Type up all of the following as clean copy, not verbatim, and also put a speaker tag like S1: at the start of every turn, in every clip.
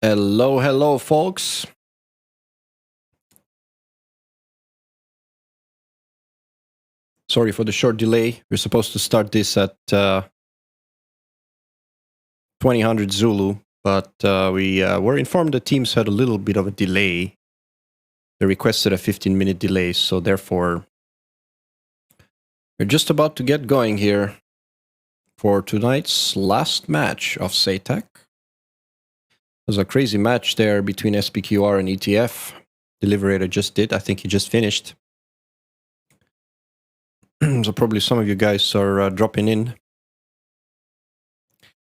S1: Hello, hello, folks. Sorry for the short delay. We're supposed to start this at 2000 Zulu, but we were informed the teams had a little bit of a delay. They requested a 15-minute delay, so therefore we're just about to get going here for tonight's last match of SATAC. There's a crazy match there between SPQR and ETF. The Liberator just did. I think he just finished. So probably some of you guys are dropping in.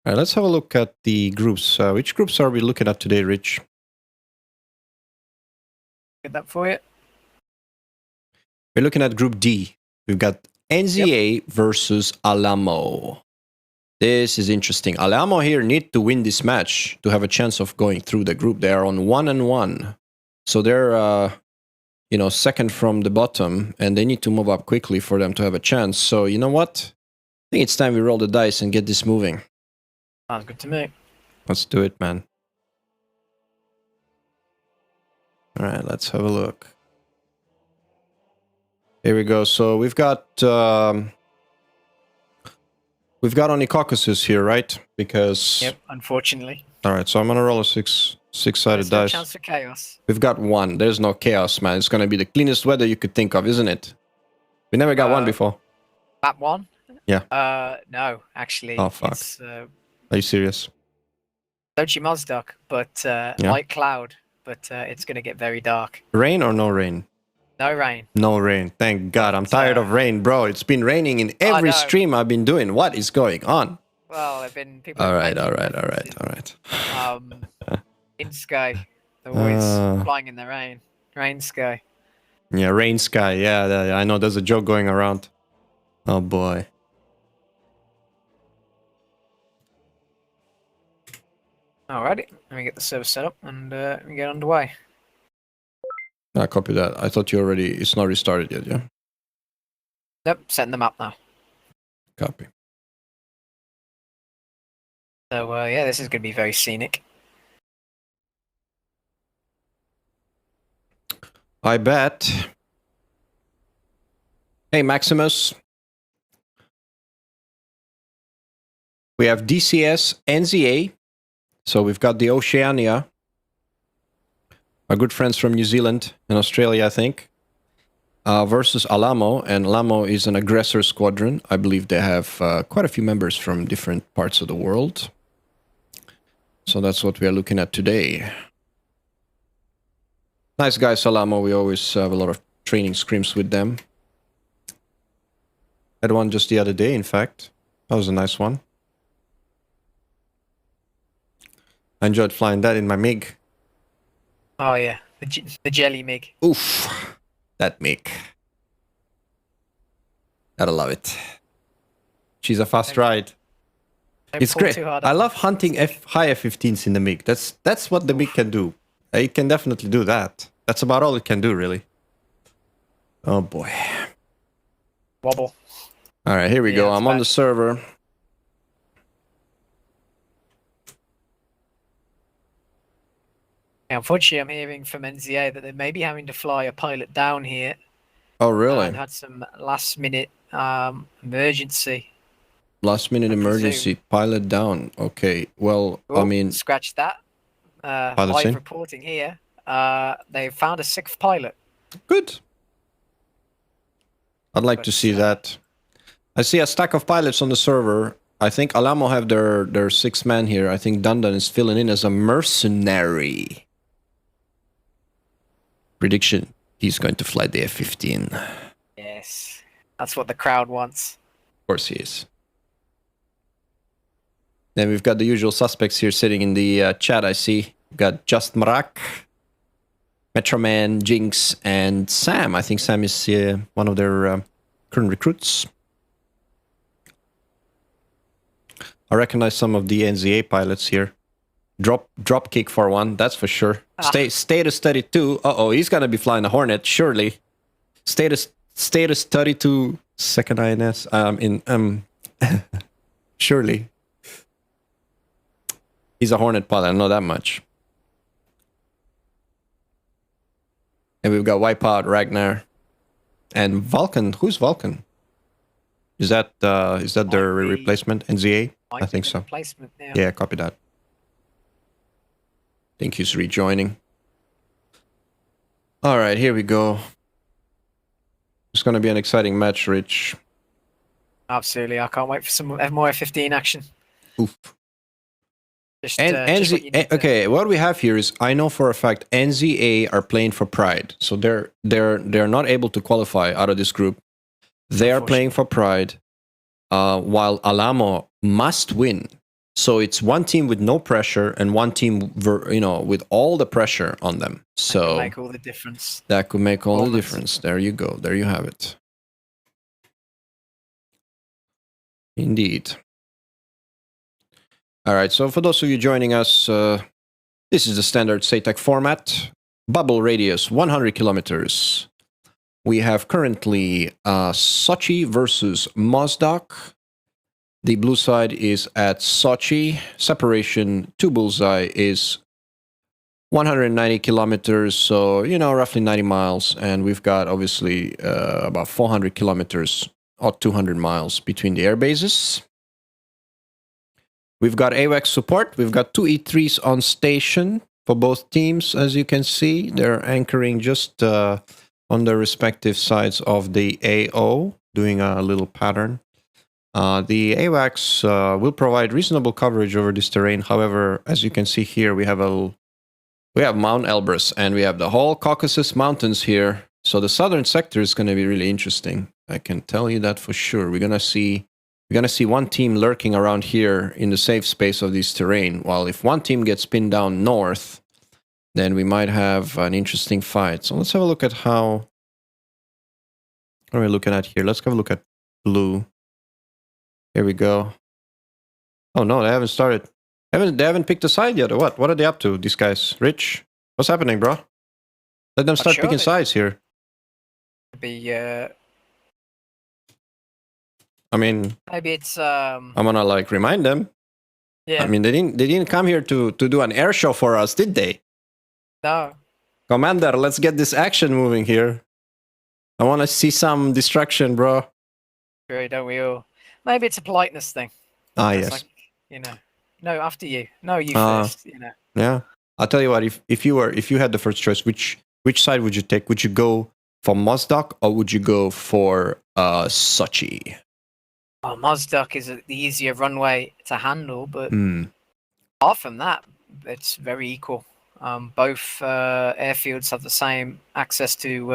S1: All right, let's have a look at the groups. Which groups are we looking at today, Rich?
S2: Get that for you.
S1: We're looking at Group D. We've got NZA versus Alamo. This is interesting. Alamo here need to win this match to have a chance of going through the group. They are on 1-1. So they're, second from the bottom, and they need to move up quickly for them to have a chance. So, you know what? I think it's time we roll the dice and get this moving.
S2: Sounds good to me.
S1: Let's do it, man. All right, let's have a look. Here we go. So we've got only Caucasus here, right? Because
S2: yep, unfortunately.
S1: All right, so I'm gonna roll a six-sided dice.
S2: No chance for chaos.
S1: We've got one. There's no chaos, man. It's gonna be the cleanest weather you could think of, isn't it? We never got one before.
S2: That one?
S1: Yeah.
S2: No, actually.
S1: Oh fuck.
S2: It's,
S1: Are you serious?
S2: Sochi Mozdok, but light cloud, but it's gonna get very dark.
S1: Rain or no rain?
S2: No rain.
S1: No rain. Thank God. I'm tired of rain, bro. It's been raining in every stream I've been doing. What is going on?
S2: Well, there have been people.
S1: All right.
S2: In sky, they're always flying in the rain. Rain sky.
S1: Yeah, rain sky. Yeah, I know. There's a joke going around. Oh boy.
S2: Alrighty, let me get the server set up and we get underway.
S1: I copy that. I thought you already. It's not restarted yet. Yeah.
S2: Nope, setting them up now.
S1: Copy.
S2: So yeah, this is going to be very scenic.
S1: I bet. Hey, Maximus. We have DCS, NZA. So we've got the Oceania. Our good friends from New Zealand and Australia, I think. Versus Alamo. And Alamo is an aggressor squadron. I believe they have quite a few members from different parts of the world. So that's what we are looking at today. Nice guys, Alamo. We always have a lot of training scrims with them. Had one just the other day, in fact. That was a nice one. I enjoyed flying that in my MiG.
S2: Oh yeah, the jelly MiG.
S1: Oof, that MiG. Gotta love it. She's a fast ride. It's great. I love hunting high F-15s in the MiG. That's what the MiG can do. It can definitely do that. That's about all it can do, really. Oh boy.
S2: Wobble.
S1: All right, here we go. I'm on the server.
S2: Unfortunately, I'm hearing from NZA that they may be having to fly a pilot down here.
S1: Oh, really?
S2: And had some last-minute emergency.
S1: Last-minute emergency. Pilot down. Okay. Well,
S2: I
S1: mean...
S2: Scratch that. Live reporting here. They found a 6th pilot.
S1: Good. I'd like to see that. I see a stack of pilots on the server. I think Alamo have their 6th man here. I think Dundan is filling in as a mercenary. Prediction. He's going to fly the F-15.
S2: Yes. That's what the crowd wants.
S1: Of course he is. Then we've got the usual suspects here sitting in the chat, I see. We've got Just Marak, Metroman, Jinx, and Sam. I think Sam is one of their current recruits. I recognize some of the NZA pilots here. Drop kick for one, that's for sure. Status 32. Uh-oh, he's gonna be flying a Hornet, surely. Status 32, second INS. Surely. He's a Hornet pilot, I know that much. And we've got Wipeout, Ragnar, and Vulcan. Who's Vulcan? Is that their replacement? NZA? I think so.
S2: Replacement, yeah.
S1: Yeah, copy that. Think he's rejoining. All right, here we go. It's going to be an exciting match, Rich.
S2: Absolutely. I can't wait for some more F-15 action.
S1: Oof.
S2: Just
S1: okay, what we have here is, I know for a fact NZA are playing for Pride, so they're not able to qualify out of this group. They are playing for Pride, while Alamo must win. So it's one team with no pressure and one team, with all the pressure on them. So
S2: that could make all the difference.
S1: That could make all the difference. There you go. There you have it. Indeed. All right, so for those of you joining us, this is the standard SATAC format. Bubble radius, 100 kilometers. We have currently Sochi versus Mozdok. The blue side is at Sochi. Separation to bullseye is 190 kilometers, so, roughly 90 miles. And we've got, obviously, about 400 kilometers or 200 miles between the air bases. We've got AWACS support. We've got 2 E3s on station for both teams, as you can see. They're anchoring just on the respective sides of the AO, doing a little pattern. The AWACS will provide reasonable coverage over this terrain. However, as you can see here, we have Mount Elbrus, and we have the whole Caucasus Mountains here. So the southern sector is going to be really interesting. I can tell you that for sure. We're gonna see one team lurking around here in the safe space of this terrain. While if one team gets pinned down north, then we might have an interesting fight. So let's have a look at what are we looking at here? Let's have a look at blue. Here we go. Oh no, they haven't started. They haven't picked a side yet, or what? What are they up to, these guys? Rich? What's happening, bro? Let them start picking sides here. I mean,
S2: maybe it's
S1: I'm gonna remind them.
S2: Yeah.
S1: I mean, they didn't come here to do an air show for us, did they?
S2: No.
S1: Commander, let's get this action moving here. I want to see some destruction, bro.
S2: Sure, don't we all? Maybe it's a politeness thing.
S1: Yes.
S2: No, after you. No, you first.
S1: Yeah. I'll tell you what. If you had the first choice, which side would you take? Would you go for Mozdok or would you go for Sochi?
S2: Oh, Mozdok is the easier runway to handle, but apart from that, it's very equal. Both airfields have the same access to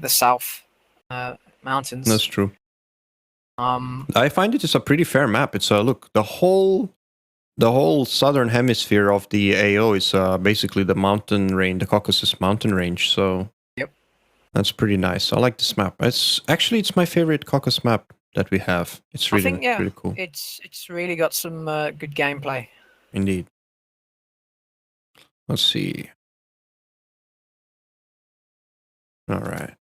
S2: the south mountains.
S1: That's true. I find it is a pretty fair map. It's look, the whole southern hemisphere of the AO is basically the mountain range, the Caucasus mountain range. So
S2: yep,
S1: that's pretty nice. I like this map. It's my favorite Caucasus map that we have. It's really really cool.
S2: It's really got some good gameplay.
S1: Indeed. Let's see. All right.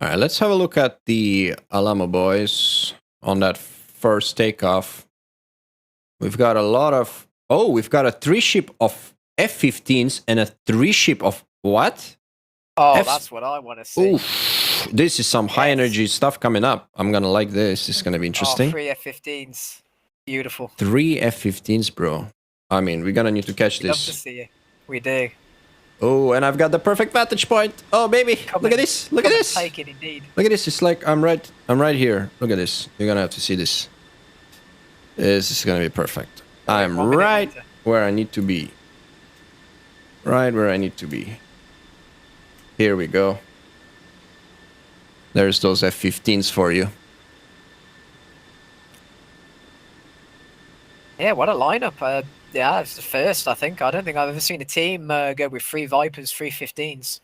S1: All right, let's have a look at the Alamo boys on that first takeoff. We've got a lot of... Oh, we've got a 3-ship of F-15s and a 3-ship of what?
S2: Oh, that's what I want to see.
S1: Oof, this is some high-energy stuff coming up. I'm going to like this. It's going to be interesting.
S2: 3 F-15s. Beautiful.
S1: 3 F-15s, bro. I mean, we're going to need to catch this.
S2: Love to see it. We do.
S1: Oh, and I've got the perfect vantage point. Oh, baby. Look at this. Look at this.
S2: Take it, indeed.
S1: Look at this. It's like I'm right here. Look at this. You're going to have to see this. This is going to be perfect. I'm right where I need to be. Right where I need to be. Here we go. There's those F-15s for you.
S2: Yeah, what a lineup. Yeah, it's the first, I think. I don't think I've ever seen a team go with 3 Vipers, 3 15s.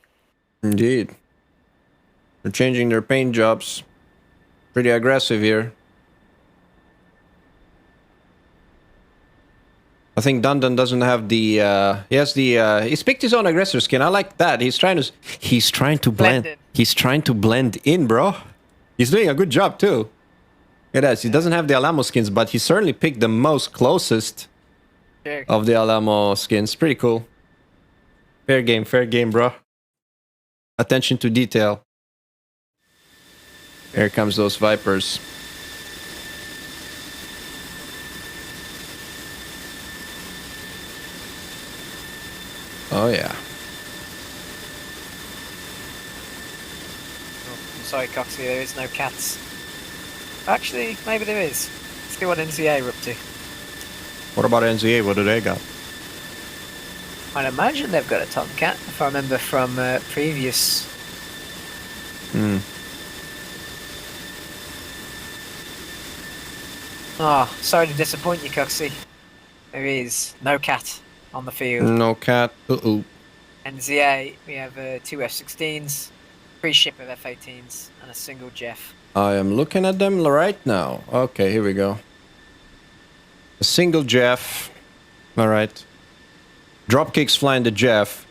S1: Indeed. They're changing their paint jobs. Pretty aggressive here. I think Dundon doesn't have the he's picked his own aggressor skin. I like that. He's trying to blend. He's trying to blend in, bro. He's doing a good job too. It is. He doesn't have the Alamo skins, but he certainly picked the most closest
S2: Sure.
S1: of the Alamo skins. Pretty cool. Fair game, bro. Attention to detail. Here comes those Vipers. Oh yeah.
S2: Oh, I'm sorry, Coxie, there is no cats. Actually, maybe there is. Let's see what NZA are up to.
S1: What about NZA? What do they got?
S2: I'd imagine they've got a Tomcat, if I remember from previous.
S1: Hmm.
S2: Oh, sorry to disappoint you, Coxie. There is no cat on the field.
S1: No cat. Uh-oh.
S2: NZA, we have 2 F-16s, 3 ship of F-18s, and a single Jeff.
S1: I am looking at them right now. Okay, here we go. A single Jeff. All right. Dropkick's flying the Jeff.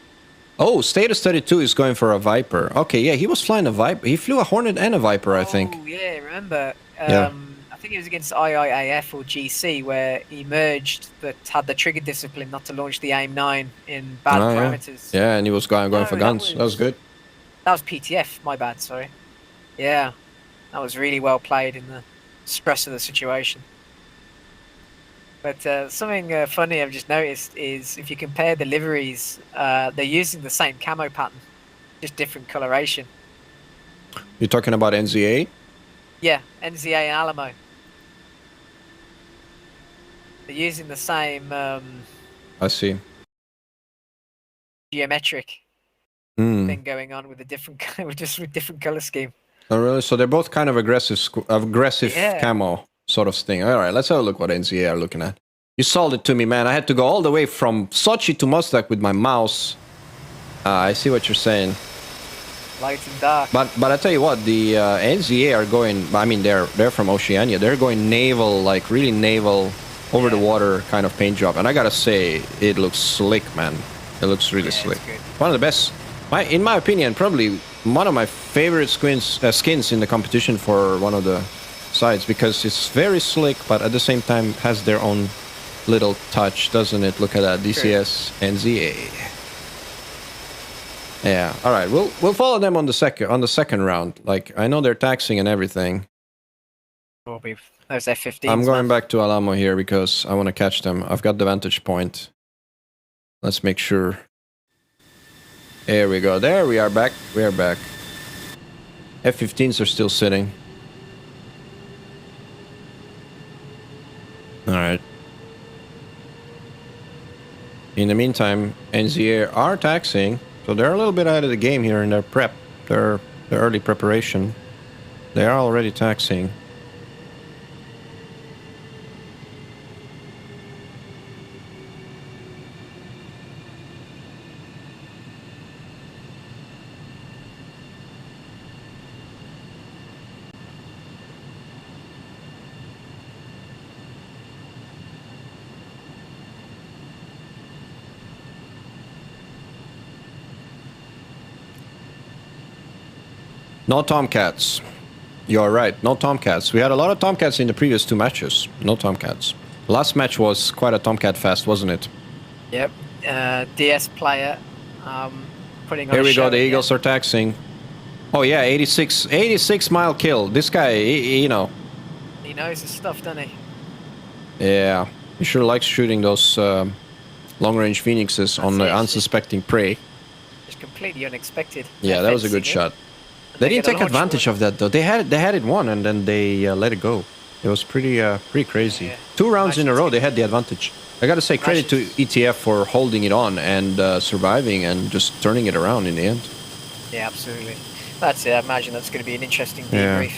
S1: Oh, Status 32 is going for a Viper. Okay, yeah, he was flying a Viper. He flew a Hornet and a Viper, I think.
S2: Oh, yeah, remember.
S1: Yeah.
S2: I think it was against IIAF or GC where he merged but had the trigger discipline not to launch the AIM-9 in bad parameters.
S1: Yeah, and he was going for guns. That was good.
S2: That was PTF, my bad, sorry. Yeah, that was really well played in the stress of the situation. But something funny I've just noticed is if you compare the liveries, they're using the same camo pattern, just different coloration.
S1: You're talking about NZA?
S2: Yeah, NZA and Alamo. They're using the same
S1: I see.
S2: geometric thing going on with a different, with different color scheme.
S1: Oh, really? So they're both kind of aggressive camo sort of thing. All right, let's have a look what NZA are looking at. You sold it to me, man. I had to go all the way from Sochi to Mostak with my mouse. I see what you're saying.
S2: Light and dark.
S1: But I tell you what, the NZA are going. I mean, they're from Oceania. They're going naval, like really naval, over the water kind of paint job. And I gotta say, it looks slick, man. It looks really slick. One of the best. In my opinion, probably one of my favorite skins in the competition for one of the sides because it's very slick, but at the same time has their own little touch, doesn't it? Look at that, DCS NZA. Yeah. All right. We'll follow them on the second round. Like I know they're taxing and everything.
S2: Those F-15s.
S1: I'm going back to Alamo here because I want to catch them. I've got the vantage point. Let's make sure. There we go. There we are back. We are back. F-15s are still sitting. All right. In the meantime, NZA are taxing, so they're a little bit ahead of the game here in their prep, their early preparation. They are already taxing. No Tomcats. You're right, no Tomcats. We had a lot of Tomcats in the previous 2 matches. No Tomcats. Last match was quite a Tomcat fest, wasn't it?
S2: Yep. DS player putting on
S1: Here we
S2: a show
S1: go, the
S2: again.
S1: Eagles are taxing. Oh yeah, 86 mile kill. This guy, you know.
S2: He knows his stuff, doesn't he?
S1: Yeah, he sure likes shooting those long-range Phoenixes on the unsuspecting prey.
S2: It's completely unexpected.
S1: Yeah, that was a good shot. They didn't take advantage of that though. They had it won and then they let it go. It was pretty crazy.
S2: Yeah.
S1: 2 rounds in a row they had the advantage. I gotta say credit to ETF for holding it on and surviving and just turning it around in the end.
S2: Yeah, absolutely. That's it. I imagine that's going to be an interesting debrief.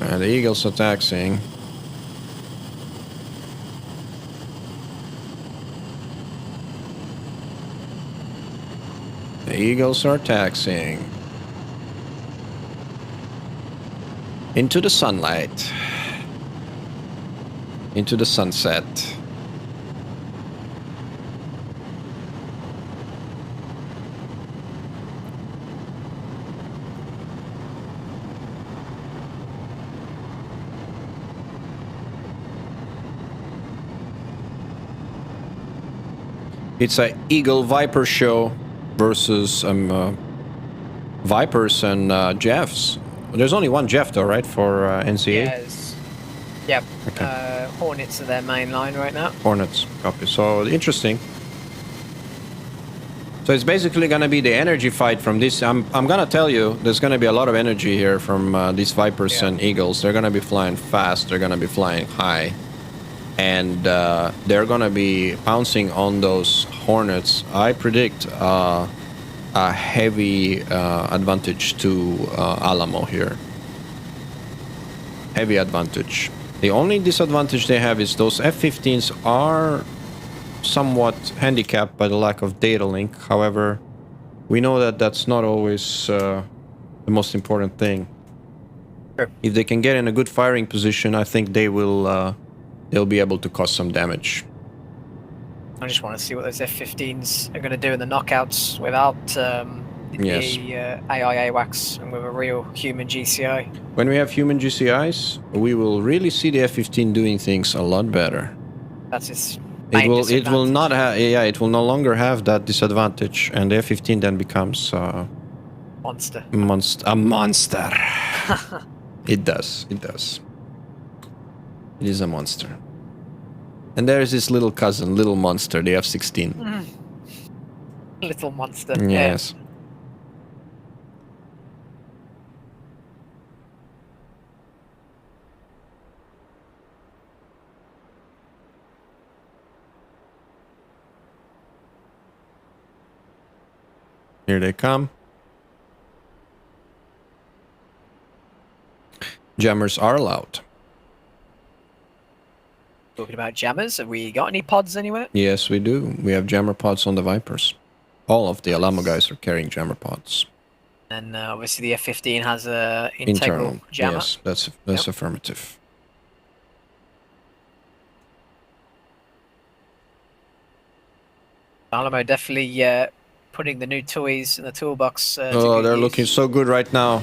S1: Yeah. The Eagles are taxing. The Eagles are taxing. Into the sunlight. Into the sunset. It's a Eagle Viper show versus Vipers and Jeffs. There's only one Jeff though, right, for NZA?
S2: Yes. Yep.
S1: Okay.
S2: Hornets are their main line right now.
S1: Hornets, copy. So interesting. So it's basically gonna be the energy fight from this. I'm gonna tell you, there's gonna be a lot of energy here from these Vipers and Eagles. They're gonna be flying fast. They're gonna be flying high, and they're gonna be pouncing on those Hornets. I predict a heavy advantage to Alamo here. Heavy advantage. The only disadvantage they have is those F-15s are somewhat handicapped by the lack of data link. However, we know that that's not always the most important thing.
S2: Sure.
S1: If they can get in a good firing position, I think they will they'll be able to cause some damage.
S2: I just want to see what those F-15s are going to do in the knockouts without the AIA wax and with a real human GCI.
S1: When we have human GCIs, we will really see the F-15 doing things a lot better.
S2: That's its
S1: It will not have, it will no longer have that disadvantage, and the F-15 then becomes
S2: monster.
S1: A monster. It does. It is a monster. And there is this little cousin, little monster, the F-16.
S2: Little monster.
S1: Yes.
S2: Yeah.
S1: Here they come. Jammers are allowed.
S2: Talking about jammers, have we got any pods anywhere?
S1: Yes, we do. We have jammer pods on the Vipers. All of the Alamo guys are carrying jammer pods.
S2: And obviously the F-15 has a integral jammer.
S1: Yes, that's affirmative.
S2: Alamo definitely putting the new toys in the toolbox.
S1: Oh, they're looking so good right now.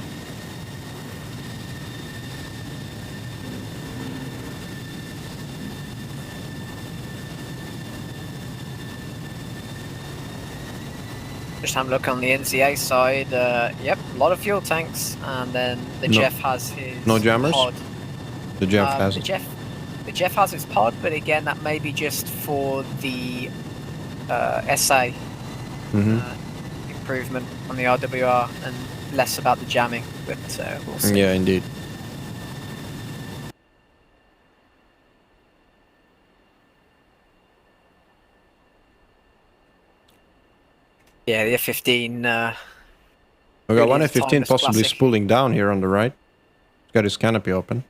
S2: Just have a look on the NZA side. Yep, a lot of fuel tanks, and then the Jeff has his
S1: jammers?
S2: pod.
S1: The Jeff has
S2: the Jeff has his pod, but again, that may be just for the SA improvement on the RWR and less about the jamming. But we'll see.
S1: Yeah, indeed.
S2: Yeah, the F-15.
S1: We got one F-15 possibly spooling down here on the right. He's got his canopy open.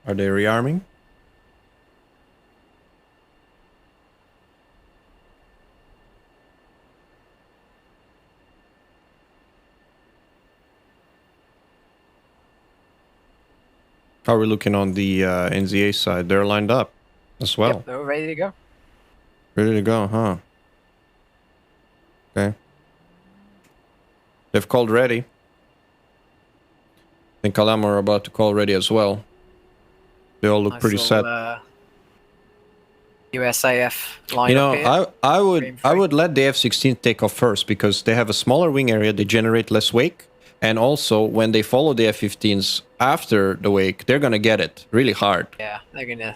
S1: Are they rearming? How are we looking on the NZA side? They're lined up as well.
S2: Yep, they're ready to go.
S1: Ready to go, huh? Okay. They've called ready. I think Alamo are about to call ready as well. They all look pretty set.
S2: USAF line
S1: You
S2: up
S1: know,
S2: here.
S1: I would let the F-16 take off first because they have a smaller wing area, they generate less wake, and also when they follow the F-15s after the wake, they're gonna get it really hard.
S2: Yeah, they're gonna.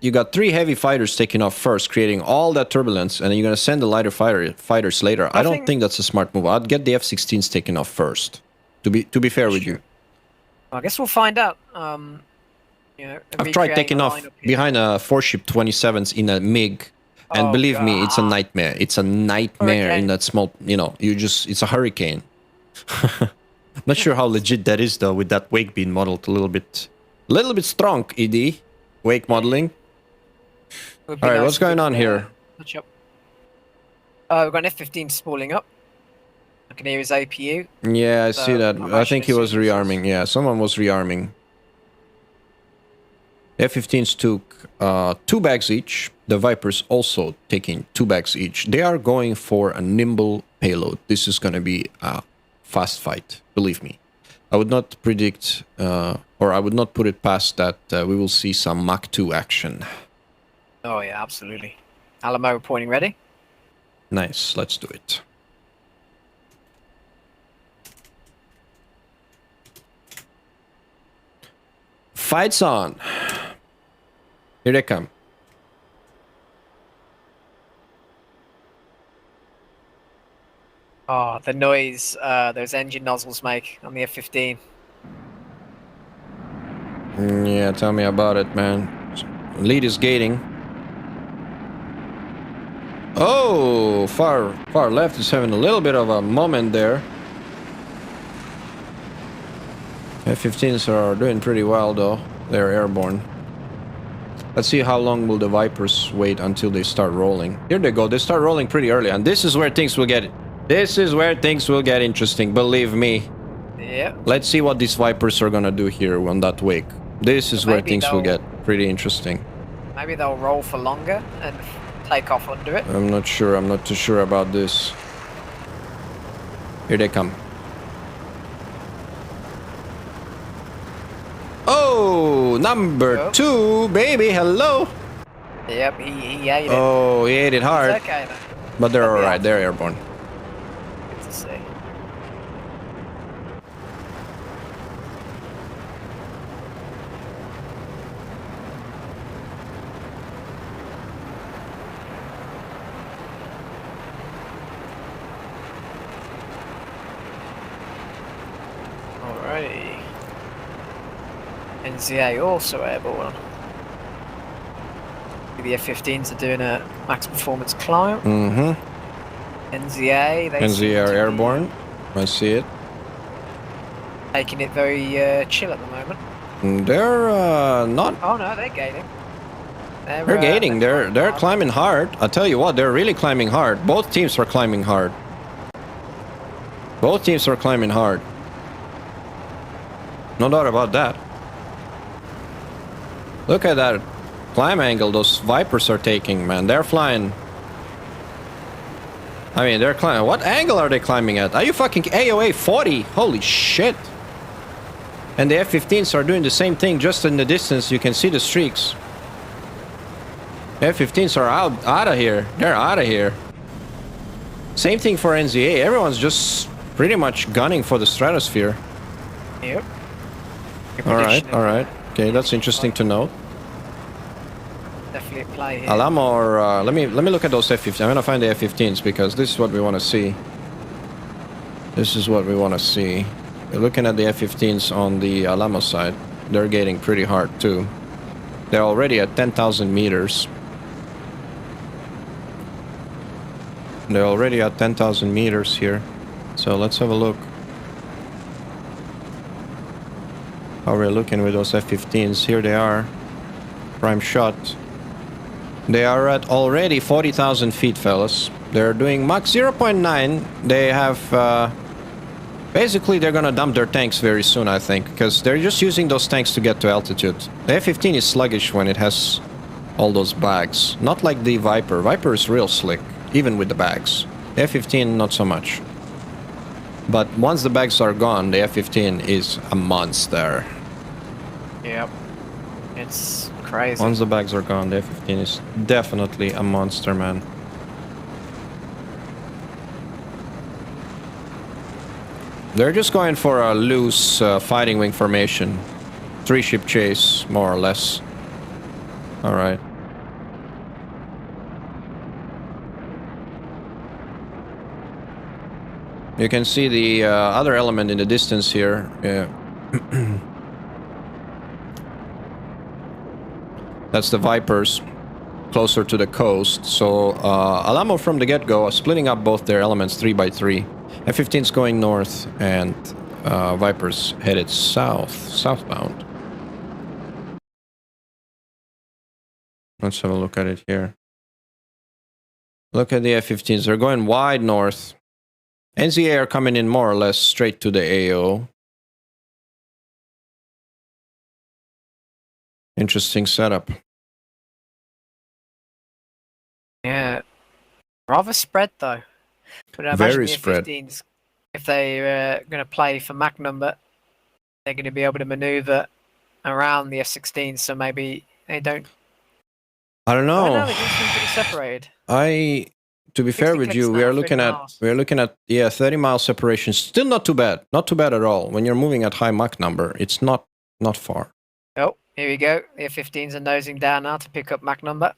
S1: You got 3 heavy fighters taking off first, creating all that turbulence, and then you're gonna send the lighter fighters later. I don't think that's a smart move. I'd get the F-16s taken off first. To be fair with you.
S2: I guess we'll find out. You know,
S1: I've tried taking off behind a 4-ship 27s in a MiG, and believe me, it's a nightmare. It's a nightmare in that small. You know, it's a hurricane. Not sure how legit that is though, with that wake being modeled a little bit strong. ED wake modeling. All right, what's going on here?
S2: We've got an F-15 spooling up. I can hear his APU.
S1: Yeah, I see that. I think he was rearming. Yeah, someone was rearming. F-15s took 2 bags each. The Vipers also taking 2 bags each. They are going for a nimble payload. This is going to be a fast fight, believe me. I would not predict or I would not put it past that we will see some Mach 2 action.
S2: Oh yeah, absolutely. Alamo reporting ready.
S1: Nice, let's do it. Fights on. Here they come.
S2: Oh, the noise those engine nozzles make on the F-15.
S1: Yeah, tell me about it, man. Lead is gating. Oh, far left is having a little bit of a moment there. F-15s are doing pretty well, though. They're airborne. Let's see how long will the Vipers wait until they start rolling. Here they go. They start rolling pretty early, and this is where things will get... This is where things will get interesting, believe me.
S2: Yeah.
S1: Let's see what these Vipers are gonna do here on that wake. This is where things will get pretty interesting.
S2: Maybe they'll roll for longer and take off under it.
S1: I'm not sure. I'm not too sure about this. Here they come. Oh, number 2, baby. Hello.
S2: Yep, he ate it.
S1: Oh, he ate it hard.
S2: It's okay, though.
S1: But they're alright. They're airborne.
S2: Good to see. Alrighty. NZA also airborne. The F-15s are doing a max performance climb. NZA, they
S1: NZA are airborne. I see it.
S2: Taking it very chill at the moment.
S1: They're not.
S2: Oh no, they're gaining.
S1: They're gaining. They're climbing hard. I tell you what, they're really climbing hard. Both teams are climbing hard. Both teams are climbing hard. No doubt about that. Look at that climb angle those Vipers are taking, man. They're flying. I mean, they're climbing. What angle are they climbing at? Are you fucking AOA 40? Holy shit. And the F-15s are doing the same thing, just in the distance. You can see the streaks. The F-15s are out of here. They're out of here. Same thing for NZA. Everyone's just pretty much gunning for the stratosphere.
S2: Yep.
S1: Alright. Okay, that's interesting to note.
S2: Definitely a play here.
S1: Alamo or let me look at those F-15s. I'm gonna find the F-15s because this is what we want to see. This is what we want to see. We're looking at the F-15s on the Alamo side. They're getting pretty hard too. They're already at 10,000 meters. They're already at 10,000 meters here. So let's have a look. How we're looking with those F-15s. Here they are. Prime shot. They are at already 40,000 feet, fellas. They're doing Mach 0.9. They have... basically, they're gonna dump their tanks very soon, I think. Because they're just using those tanks to get to altitude. The F-15 is sluggish when it has all those bags. Not like the Viper. Viper is real slick, even with the bags. The F-15, not so much. But once the bags are gone, the F-15 is a monster.
S2: Yep. It's crazy.
S1: Once the bags are gone, the F-15 is definitely a monster, man. They're just going for a loose fighting wing formation. 3-ship chase, more or less. Alright. You can see the other element in the distance here. That's the Vipers, closer to the coast. So Alamo from the get-go are splitting up both their elements 3 by 3. F-15's going north, and Vipers headed southbound. Let's have a look at it here. Look at the F-15s. They're going wide north. NZA are coming in more or less straight to the AO. Interesting setup.
S2: Yeah. Rather spread, though. But I
S1: Very
S2: imagine the
S1: spread.
S2: F-15s, if they're going to play for Mach number, they're going to be able to maneuver around the F-16, so maybe they don't.
S1: I don't
S2: I don't
S1: know.
S2: know. They do seem pretty separated.
S1: To be fair
S2: 60
S1: with
S2: clicks
S1: you,
S2: now, 30 miles.
S1: we're looking at 30-mile separation. Still not too bad. Not too bad at all. When you're moving at high Mach number, it's not far.
S2: Oh, here we go. The F-15s are nosing down now to pick up Mach number.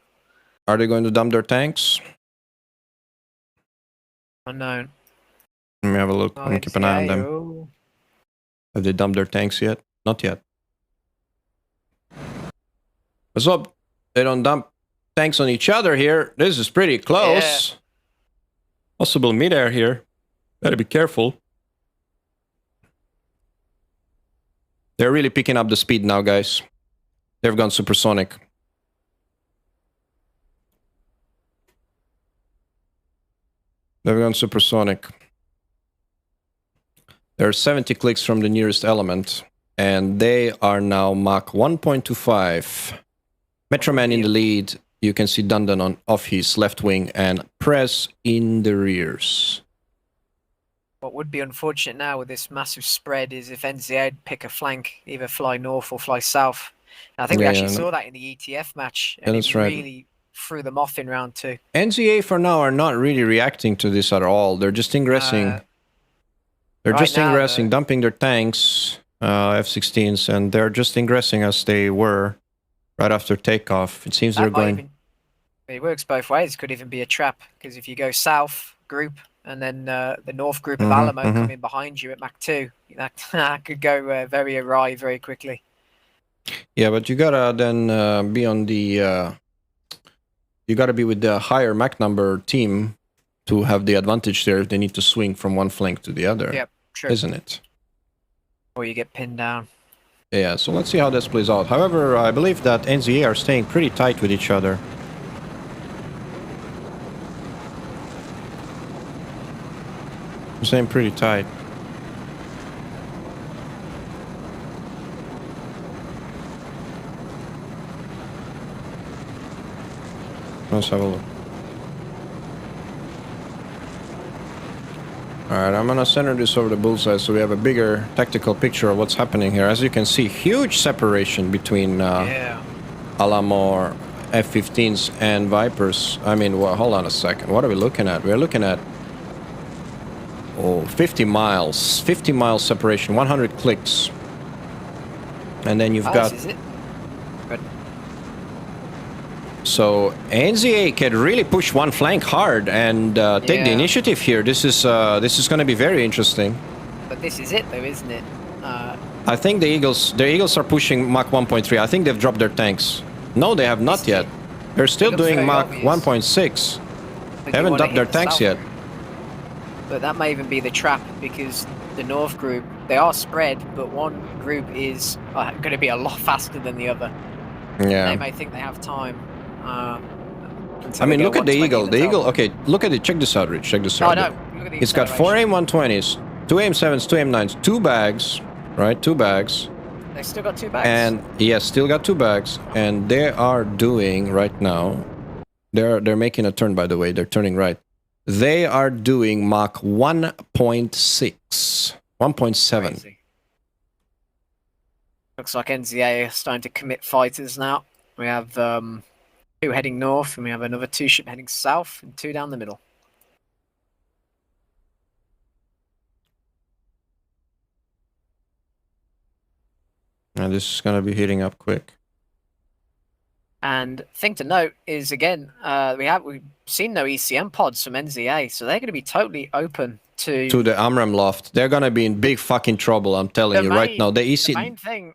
S1: Are they going to dump their tanks?
S2: Unknown.
S1: Let me have a look.
S2: Oh,
S1: I'm gonna keep an eye on them.
S2: NZA,
S1: Have they dumped their tanks yet? Not yet. What's up? They don't dump tanks on each other here. This is pretty close.
S2: Yeah.
S1: Possible mid-air here. Better be careful. They're really picking up the speed now, guys. They've gone supersonic. They've gone supersonic. There are 70 clicks from the nearest element, and they are now Mach 1.25. Metroman in the lead. You can see Dundon on off his left wing and Press in the rears.
S2: What would be unfortunate now with this massive spread is if NZA pick a flank, either fly north or fly south. And I think we actually saw that in the ETF match, and it really threw them off in round 2.
S1: NZA for now are not really reacting to this at all. They're just ingressing. They're just ingressing, dumping their tanks, F-16s, and they're just ingressing as they were right after takeoff. It seems they're going...
S2: It works both ways. It could even be a trap, because if you go south group and then the north group of Alamo come in behind you at Mach 2, that could go very awry very quickly.
S1: Yeah, but you gotta then be on the... you gotta be with the higher Mach number team to have the advantage there if they need to swing from one flank to the other.
S2: Yep, true.
S1: Isn't it?
S2: Or you get pinned down.
S1: Yeah, so let's see how this plays out. However, I believe that NZA are staying pretty tight with each other. Staying pretty tight. Let's have a look. Alright, I'm gonna center this over the bullseye so we have a bigger tactical picture of what's happening here. As you can see, huge separation between Alamo F-15s and Vipers. I mean, well, hold on a second. What are we looking at? We're looking at 50 miles. 50 miles separation, 100 clicks. And then you've got...
S2: Is it? Good.
S1: So NZA can really push one flank hard and take the initiative here. This is going to be very interesting.
S2: But this is it, though, isn't it?
S1: I think the Eagles are pushing Mach 1.3. I think they've dropped their tanks. No, they have not yet. They're still doing Mach 1.6. They haven't dropped their tanks yet.
S2: But that may even be the trap, because the North group, they are spread, but one group is going to be a lot faster than the other.
S1: Yeah.
S2: They may think they have time.
S1: I mean, look at the Eagle. The Eagle, okay, look at it. Check this out, Rich. Check this out.
S2: Oh, no. Look at the
S1: It's got 4 AIM-120s, 2 AIM-7s, 2 AIM-9s, 2 bags, right? 2 bags.
S2: They still got 2 bags.
S1: And yes, still got 2 bags. And they are doing right now. They're making a turn, by the way. They're turning right. They are doing Mach 1.6, 1.7.
S2: Looks like NZA are starting to commit fighters now. We have 2 heading north, and we have another 2 ship heading south, and 2 down the middle.
S1: And this is going to be heating up quick.
S2: And thing to note is, again, we've seen no ECM pods from NZA, so they're going to be totally open to
S1: the AMRAAM loft. They're going to be in big fucking trouble, I'm telling you right now. The
S2: main thing...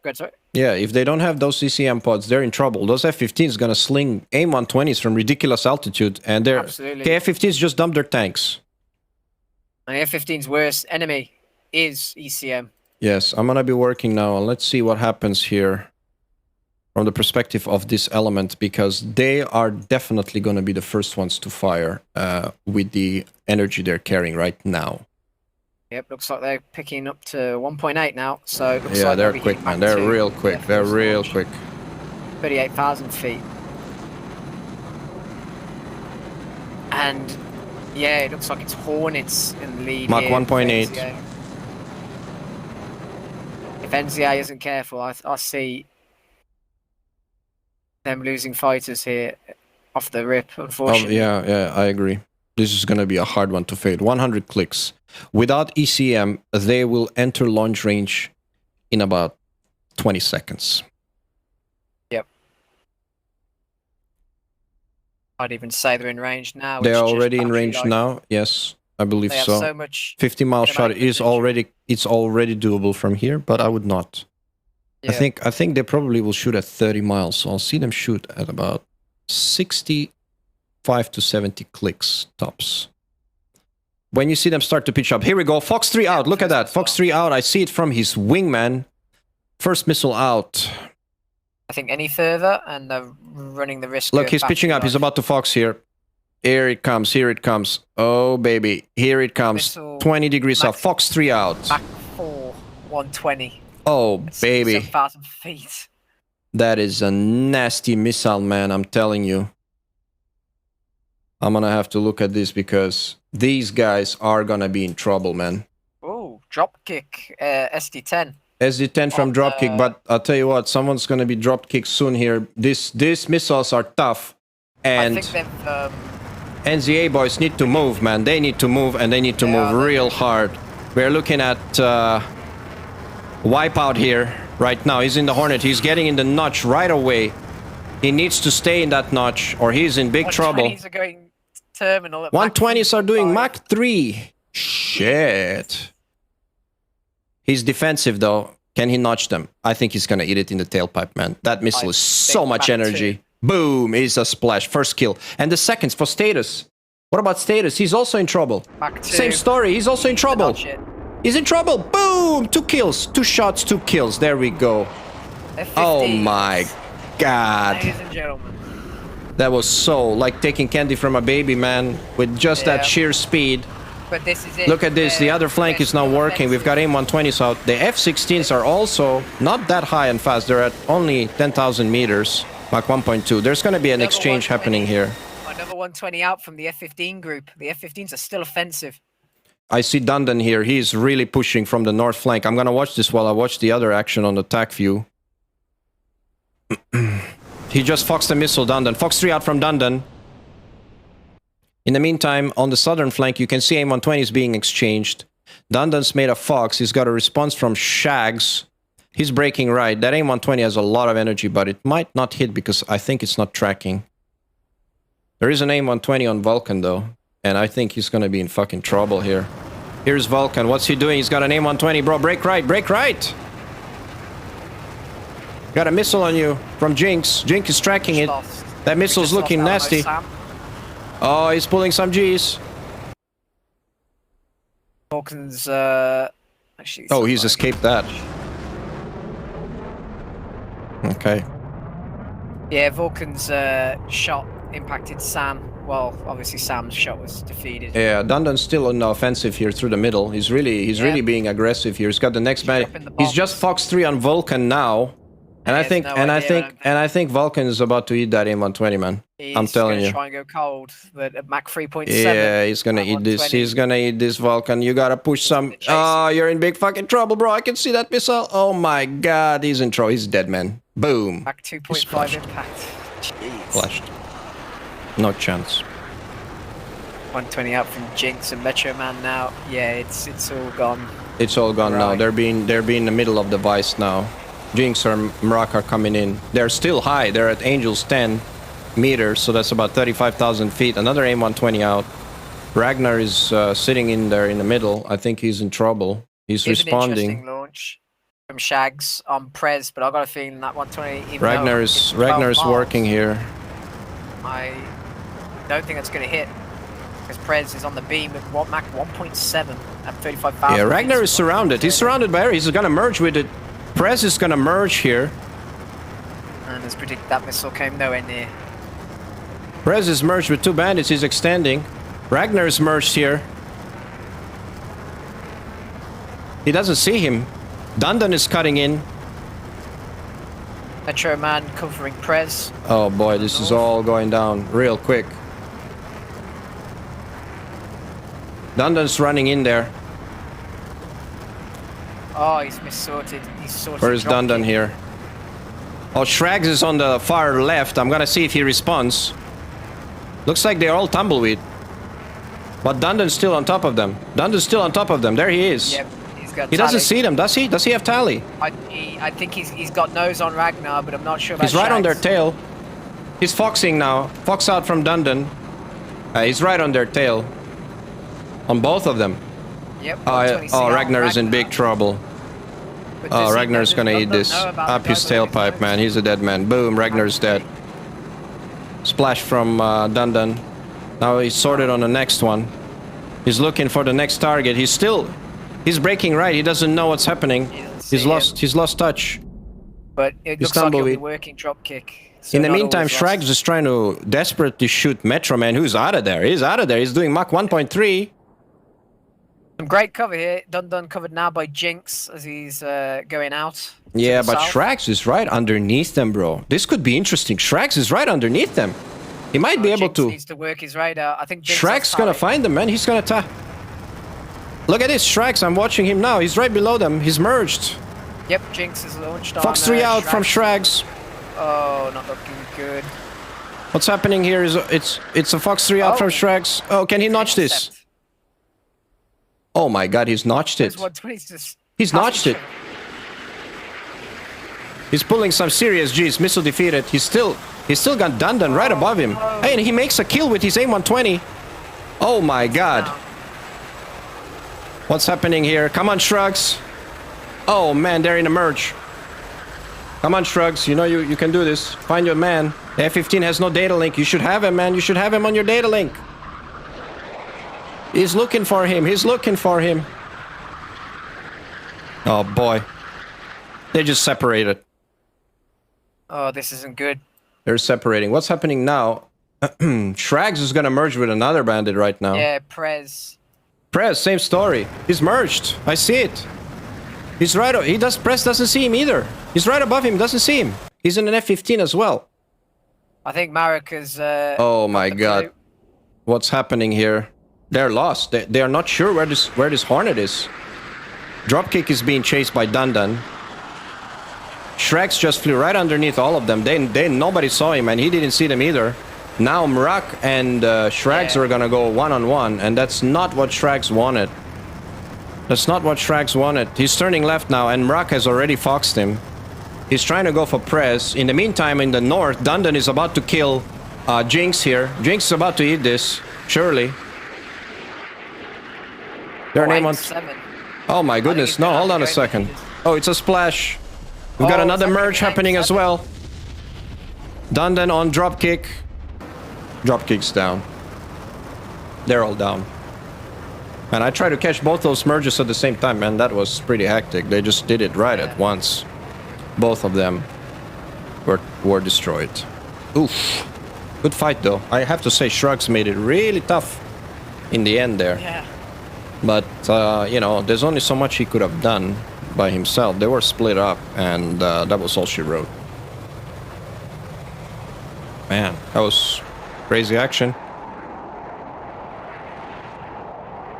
S2: Good, sorry.
S1: Yeah, if they don't have those ECM pods, they're in trouble. Those F-15s going to sling AIM-120s from ridiculous altitude, and they're...
S2: Absolutely.
S1: F-15s just dumped their tanks.
S2: And the F-15's worst enemy is ECM.
S1: Yes, I'm going to be working now, and let's see what happens here from the perspective of this element, because they are definitely going to be the first ones to fire with the energy they're carrying right now.
S2: Yep, looks like they're picking up to 1.8 now. So it looks
S1: yeah,
S2: like
S1: they're quick, man. They're real quick. They're real quick.
S2: 38,000 feet. And yeah, it looks like it's Hornets in the lead.
S1: Mach 1.8.
S2: If NZA isn't careful, I see them losing fighters here off the rip, unfortunately.
S1: Yeah, I agree. This is going to be a hard one to fade. 100 clicks. Without ECM, they will enter launch range in about 20 seconds.
S2: Yep. I'd even say they're in range now.
S1: They're already in range now. Yes, I believe
S2: they have
S1: so.
S2: So much
S1: 50-mile shot is already doable from here, but I would not. Yeah. I think they probably will shoot at 30 miles. So I'll see them shoot at about 65 to 70 clicks tops. When you see them start to pitch up, here we go. Fox 3 out. Look at that. Fox 3 out. I see it from his wingman. First missile out.
S2: I think any further, and they're running the risk.
S1: Look, he's pitching up. He's about to Fox here. Here it comes. Here it comes. Oh, baby. Here it comes. Missile 20 degrees off. Fox 3 out.
S2: Mach 4, 120.
S1: Oh, baby.
S2: 7,000 feet.
S1: That is a nasty missile, man. I'm telling you. I'm going to have to look at this because these guys are going to be in trouble, man.
S2: Oh, dropkick. SD-10.
S1: SD-10 from dropkick, but I'll tell you what, someone's going to be dropkicked soon here. These missiles are tough, and
S2: I think
S1: NZA boys need to move, man. They need to move, and they need to move real hard. We're looking at wipeout here right now. He's in the Hornet. He's getting in the notch right away. He needs to stay in that notch, or he's in big trouble.
S2: 120s are going terminal. At
S1: 120s are doing Mach 3. Shit. He's defensive, though. Can he notch them? I think he's going to eat it in the tailpipe, man. That missile is so much energy. Boom, is a splash. First kill. And the seconds for Status. What about Status? He's also in trouble. Same story. He's also in trouble. He's in trouble. Boom! 2 kills. 2 shots, 2 kills. There we go. Oh, my God.
S2: Ladies and gentlemen.
S1: That was so like taking candy from a baby, man. With just that sheer speed.
S2: But this is it.
S1: Look at this. The other flank is not working. We've got AIM-120s out. The F-16s are also not that high and fast. They're at only 10,000 meters. Mach 1.2. There's going to be an exchange happening here.
S2: Another 120 out from the F-15 group. The F-15s are still offensive.
S1: I see Dundon here. He's really pushing from the north flank. I'm going to watch this while I watch the other action on the TAC view. He just foxed a missile, Dundon. Fox 3 out from Dundon. In the meantime, on the southern flank, you can see AIM-120 is being exchanged. Dundon's made a Fox. He's got a response from Shags. He's breaking right. That AIM-120 has a lot of energy, but it might not hit because I think it's not tracking. There is an AIM-120 on Vulcan, though. And I think he's going to be in fucking trouble here. Here's Vulcan. What's he doing? He's got an AIM-120, bro. Break right. Break right. Got a missile on you from Jinx. Jinx is tracking it. That missile's looking nasty. Oh, he's pulling some G's.
S2: Vulcan's, actually...
S1: Oh, he's escaped that. Okay.
S2: Yeah, Vulcan's shot impacted Sam. Well, obviously Sam's shot was defeated.
S1: Yeah, Dundon's still on the offensive here through the middle. He's really being aggressive here. He's got the next man. He's just Fox 3 on Vulcan now. And I think Vulcan is about to eat that AIM-120, man. I'm telling you.
S2: He's try and go cold, but at Mach 3.7.
S1: Yeah, he's gonna eat this. He's gonna eat this Vulcan. You gotta push some. Oh, you're in big fucking trouble, bro. I can see that missile. Oh my God, he's in trouble. He's dead, man. Boom.
S2: Mach 2.5 impact. Jeez.
S1: Flashed. No chance.
S2: 120 out from Jinx and Metro Man now. Yeah, it's all gone.
S1: It's all gone now. They're being in the middle of the vice now. Jinx or Mrak are coming in. They're still high. They're at Angels 10 meters, so that's about 35,000 feet. Another AIM-120 out. Ragnar is sitting in there in the middle. I think he's in trouble. He's responding.
S2: An interesting launch from Shags on Prez, but I got a feeling that 120.
S1: Ragnar is working here.
S2: I don't think that's going to hit because Prez is on the beam at Mach 1.7 at 35,000.
S1: Yeah, Ragnar is surrounded. He's surrounded by areas. He's going to merge with it. Prez is going to merge here.
S2: And as predicted, that missile came nowhere near.
S1: Prez is merged with 2 bandits. He's extending. Ragnar is merged here. He doesn't see him. Dundon is cutting in.
S2: Metro Man covering Prez.
S1: Oh boy, this is all going down real quick. Dundon's running in there.
S2: Oh, he's missorted. He's sorted.
S1: Where is Dundon here? Oh, Shrags is on the far left. I'm gonna see if he responds. Looks like they're all tumbleweed. But Dundon's still on top of them. Dundon's still on top of them. There he is.
S2: Yep, he's got
S1: He doesn't see them, does he? Does he have tally?
S2: I think he's got nose on Ragnar, but I'm not sure about
S1: He's right on their
S2: Shags.
S1: tail. He's foxing now. Fox out from Dundon. He's right on their tail. On both of them.
S2: Yep. 120
S1: Oh,
S2: CR
S1: Ragnar is in big trouble.
S2: But
S1: Oh,
S2: does
S1: Ragnar's gonna eat this. Up his tailpipe, man. He's a dead man. Boom, Ragnar's dead. Splash from Dundon. Now he's sorted on the next one. He's looking for the next target. He's breaking right. He doesn't know what's happening. He's lost touch.
S2: But it looks like he'll be working drop kick. So
S1: in the meantime, Shrags is trying to desperately shoot Metro Man, who's out of there. He's out of there. He's doing Mach 1.3.
S2: Some great cover here. Dundon covered now by Jinx as he's going out.
S1: Yeah, but Shrags is right underneath them, bro. This could be interesting. Shrags is right underneath them. He might be able
S2: Jinx
S1: to.
S2: Needs to work his radar. I think Jinx
S1: Shrags gonna find them, man. He's gonna Look at this, Shrags. I'm watching him now. He's right below them. He's merged.
S2: Yep, Jinx is launched on.
S1: Fox 3 out from Shrags.
S2: Oh, not looking good.
S1: What's happening here is it's a Fox 3 out from Shrags. Oh, can he notch this? Oh my god, he's notched it. He's notched it. He's pulling some serious G's. Missile defeated. He's still got Dundon right above him. Hey, and he makes a kill with his AIM-120. Oh my god. What's happening here? Come on, Shrugs. Oh man, they're in a merge. Come on, Shrugs. You know you can do this. Find your man. The F-15 has no data link. You should have him, man. You should have him on your data link. He's looking for him. He's looking for him. Oh boy. They just separated.
S2: Oh, this isn't good.
S1: They're separating. What's happening now? Shrags is gonna merge with another bandit right now.
S2: Yeah, Prez,
S1: same story. He's merged. I see it. He's right. Prez doesn't see him either. He's right above him. Doesn't see him. He's in an F-15 as well.
S2: I think Marek has.
S1: Oh my god. What's happening here? They're lost. They are not sure where this Hornet is. Dropkick is being chased by Dundon. Shrags just flew right underneath all of them. Nobody saw him, and he didn't see them either. Now Mrak and Shrags are gonna go one-on-one, and that's not what Shrags wanted. That's not what Shrags wanted. He's turning left now, and Mrak has already foxed him. He's trying to go for Prez. In the meantime, in the north, Dundon is about to kill Jinx here. Jinx is about to eat this, surely. Their name on... Oh my goodness, no, hold on a second. Oh, it's a splash. We've got another merge happening as well. Dundon on dropkick. Dropkick's down. They're all down. And I tried to catch both those merges at the same time, man. That was pretty hectic. They just did it right at once. Both of them were destroyed. Oof. Good fight, though. I have to say, Shrugs made it really tough in the end there.
S2: Yeah.
S1: But, you know, there's only so much he could have done by himself. They were split up, and that was all she wrote. Man, that was crazy action.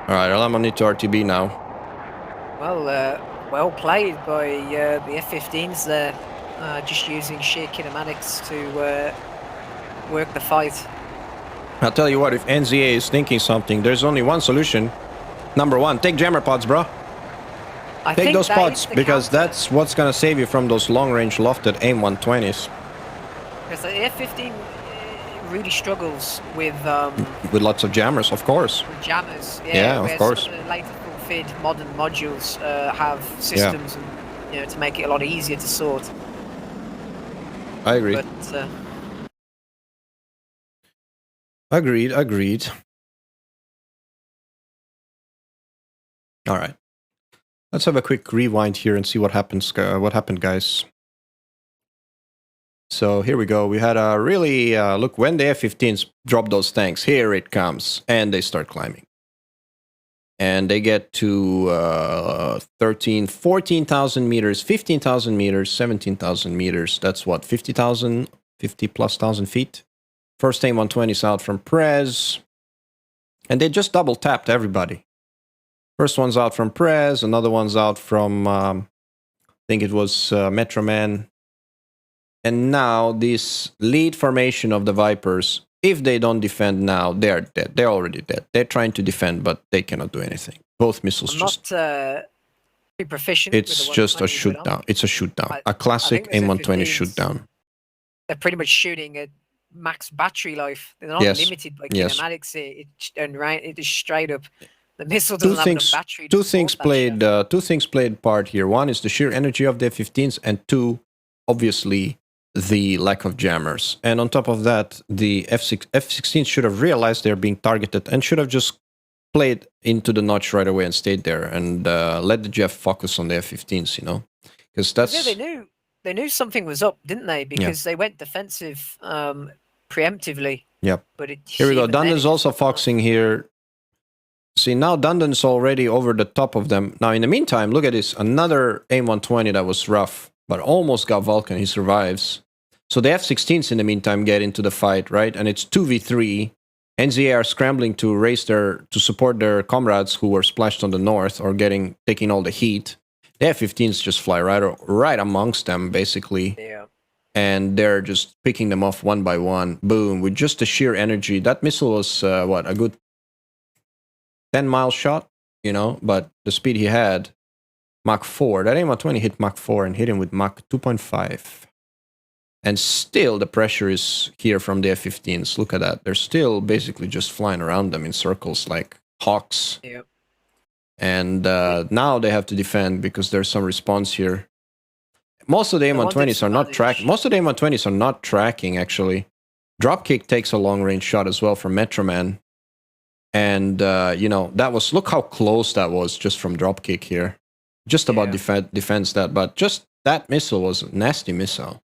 S1: Alright, Alamo need to RTB now.
S2: Well, well played by the F-15s there. Just using sheer kinematics to work the fight.
S1: I'll tell you what, if NZA is thinking something, there's only one solution. Number one, take jammer pods, bro. Take those pods, because that's what's gonna save you from those long-range lofted AIM-120s.
S2: Because the F-15 really struggles with
S1: lots of jammers, of course.
S2: With jammers,
S1: yeah, of course.
S2: Some of the later full-fed modern modules have systems, and, you know, to make it a lot easier to sort.
S1: I agree.
S2: But,
S1: Agreed. All right. Let's have a quick rewind here and see what happens. What happened, guys? So here we go. We had a really look when the F-15s drop those tanks. Here it comes, and they start climbing, and they get to 14,000 meters, 15,000 meters, 17,000 meters. That's what 50,000, 50,000+ feet. First AIM-120s out from Prez, and they just double tapped everybody. First one's out from Prez, another one's out from, I think it was Metro Man. And now this lead formation of the Vipers, if they don't defend now, they're dead. They're already dead. They're trying to defend, but they cannot do anything. Both missiles
S2: I'm
S1: just...
S2: not pretty proficient.
S1: It's just a shoot down. It's a shoot down. A classic AIM-120 shoot down.
S2: They're pretty much shooting at max battery life. They're not limited by kinematics. It is straight up. The missile doesn't have enough battery.
S1: Two things played part here. One is the sheer energy of the F-15s, and two, obviously, the lack of jammers. And on top of that, the F-16s should have realized they're being targeted and should have just played into the notch right away and stayed there and let the Jeff focus on the F-15s, you know? Because that's...
S2: Yeah, they knew something was up, didn't they? Because they went defensive preemptively.
S1: Yep.
S2: But
S1: here we go. Dundon's also focusing here. See, now Dundon's already over the top of them. Now, in the meantime, look at this. Another AIM-120 that was rough, but almost got Vulcan. He survives. So the F-16s, in the meantime, get into the fight, right? And it's 2v3. NZA are scrambling to support their comrades who were splashed on the north or taking all the heat. The F-15s just fly right amongst them, basically.
S2: Yeah.
S1: And they're just picking them off one by one. Boom, with just the sheer energy. That missile was, a good 10-mile shot, you know? But the speed he had, Mach 4. That AIM-120 hit Mach 4 and hit him with Mach 2.5. And still the pressure is here from the F-15s. Look at that. They're still basically just flying around them in circles like hawks.
S2: Yep.
S1: And now they have to defend because there's some response here. Most of the AIM-120s are not tracking. Most of the AIM-120s are not tracking, actually. Dropkick takes a long-range shot as well from Metro Man. And, you know, that was... Look how close that was just from Dropkick here. Just about defends that. But just that missile was a nasty missile.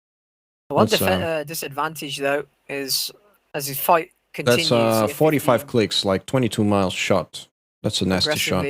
S2: One disadvantage, though, is as his fight continues...
S1: That's 45 clicks, like 22 miles shot. That's a nasty shot.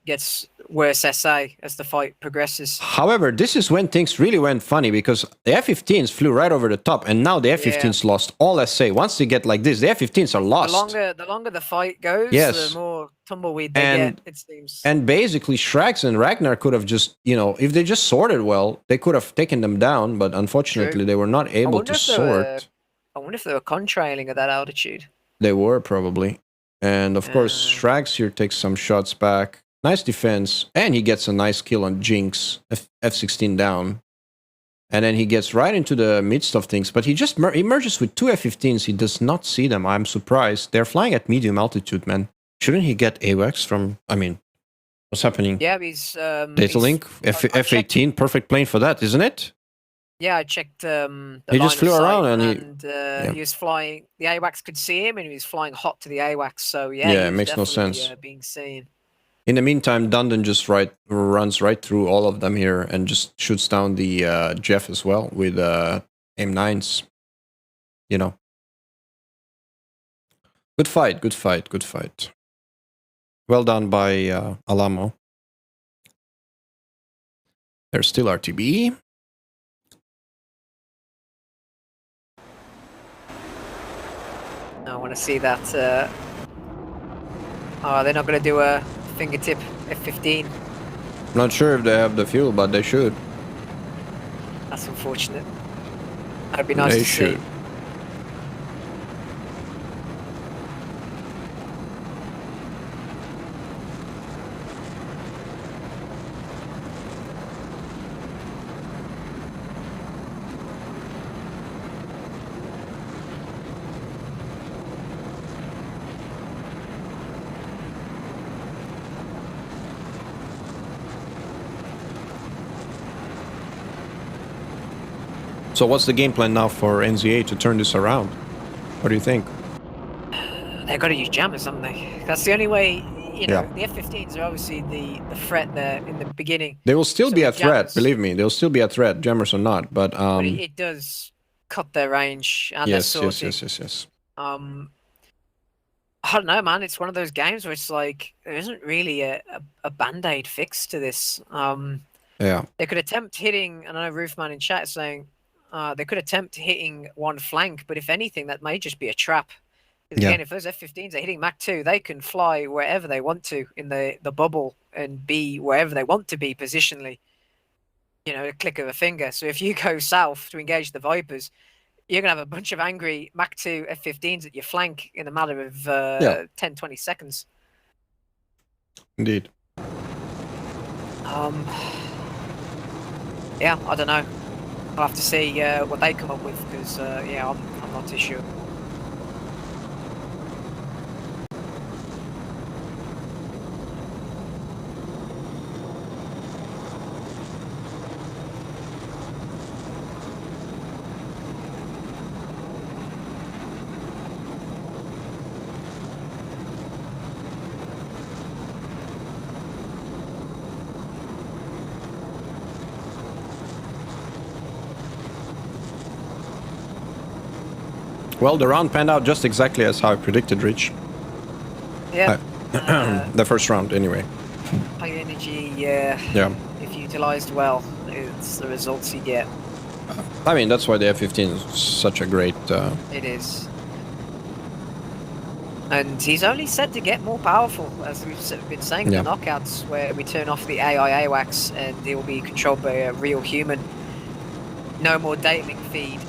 S2: Gets worse SA as the fight progresses.
S1: However, this is when things really went funny because the F-15s flew right over the top, and now the F-15s lost all SA. Once they get like this, the F-15s are lost.
S2: The longer the fight goes, the more tumbleweed they get, it seems.
S1: And basically, Shrags and Ragnar could have just, you know, if they just sorted well, they could have taken them down, but unfortunately, they were not able to sort.
S2: I wonder if they were contrailing at that altitude.
S1: They were, probably. And of course, Shrags here takes some shots back. Nice defense, and he gets a nice kill on Jinx, F-16 down. And then he gets right into the midst of things, but he just emerges with two F-15s. He does not see them. I'm surprised. They're flying at medium altitude, man. Shouldn't he get AWACS from... I mean, what's happening?
S2: Yeah, he's...
S1: Data link, F-18, perfect plane for that, isn't it?
S2: Yeah, I checked
S1: he just flew around and
S2: he was flying... The AWACS could see him, and he was flying hot to the AWACS, so
S1: yeah, it makes no sense.
S2: Being seen.
S1: In the meantime, Dundon just runs right through all of them here and just shoots down the Jeff as well with M9s. You know. Good fight, good fight, good fight. Well done by Alamo. There's still RTB.
S2: I want to see that. Oh, they're not going to do a fingertip F-15.
S1: I'm not sure if they have the fuel, but they should.
S2: That's unfortunate. That'd be nice to see.
S1: So what's the game plan now for NZA to turn this around? What do you think?
S2: They've got to use jammers, haven't they? That's the only way, you know, the F-15s are obviously the threat there in the beginning.
S1: They will still be a threat, believe me. They'll still be a threat, jammers or not, but...
S2: but it does cut their range and their sorting.
S1: Yes.
S2: I don't know, man. It's one of those games where it's like, there isn't really a Band-Aid fix to this. They could attempt hitting, and I know Roofman in chat is saying, they could attempt hitting one flank, but if anything, that may just be a trap. Because again, if those F-15s are hitting Mach 2, they can fly wherever they want to in the bubble and be wherever they want to be positionally. A click of a finger. So if you go south to engage the Vipers, you're going to have a bunch of angry Mach 2 F-15s at your flank in a matter of 10, 20 seconds.
S1: Indeed.
S2: Yeah, I don't know. I'll have to see what they come up with because, I'm not too sure.
S1: Well, the round panned out just exactly as how I predicted, Rich.
S2: Yeah.
S1: The first round, anyway.
S2: High energy,
S1: yeah.
S2: If utilized well, it's the results you get.
S1: I mean, that's why the F-15 is such a great...
S2: It is. And he's only said to get more powerful, as we've been saying in the knockouts, where we turn off the AI AWACS and it will be controlled by a real human. No more data link feed.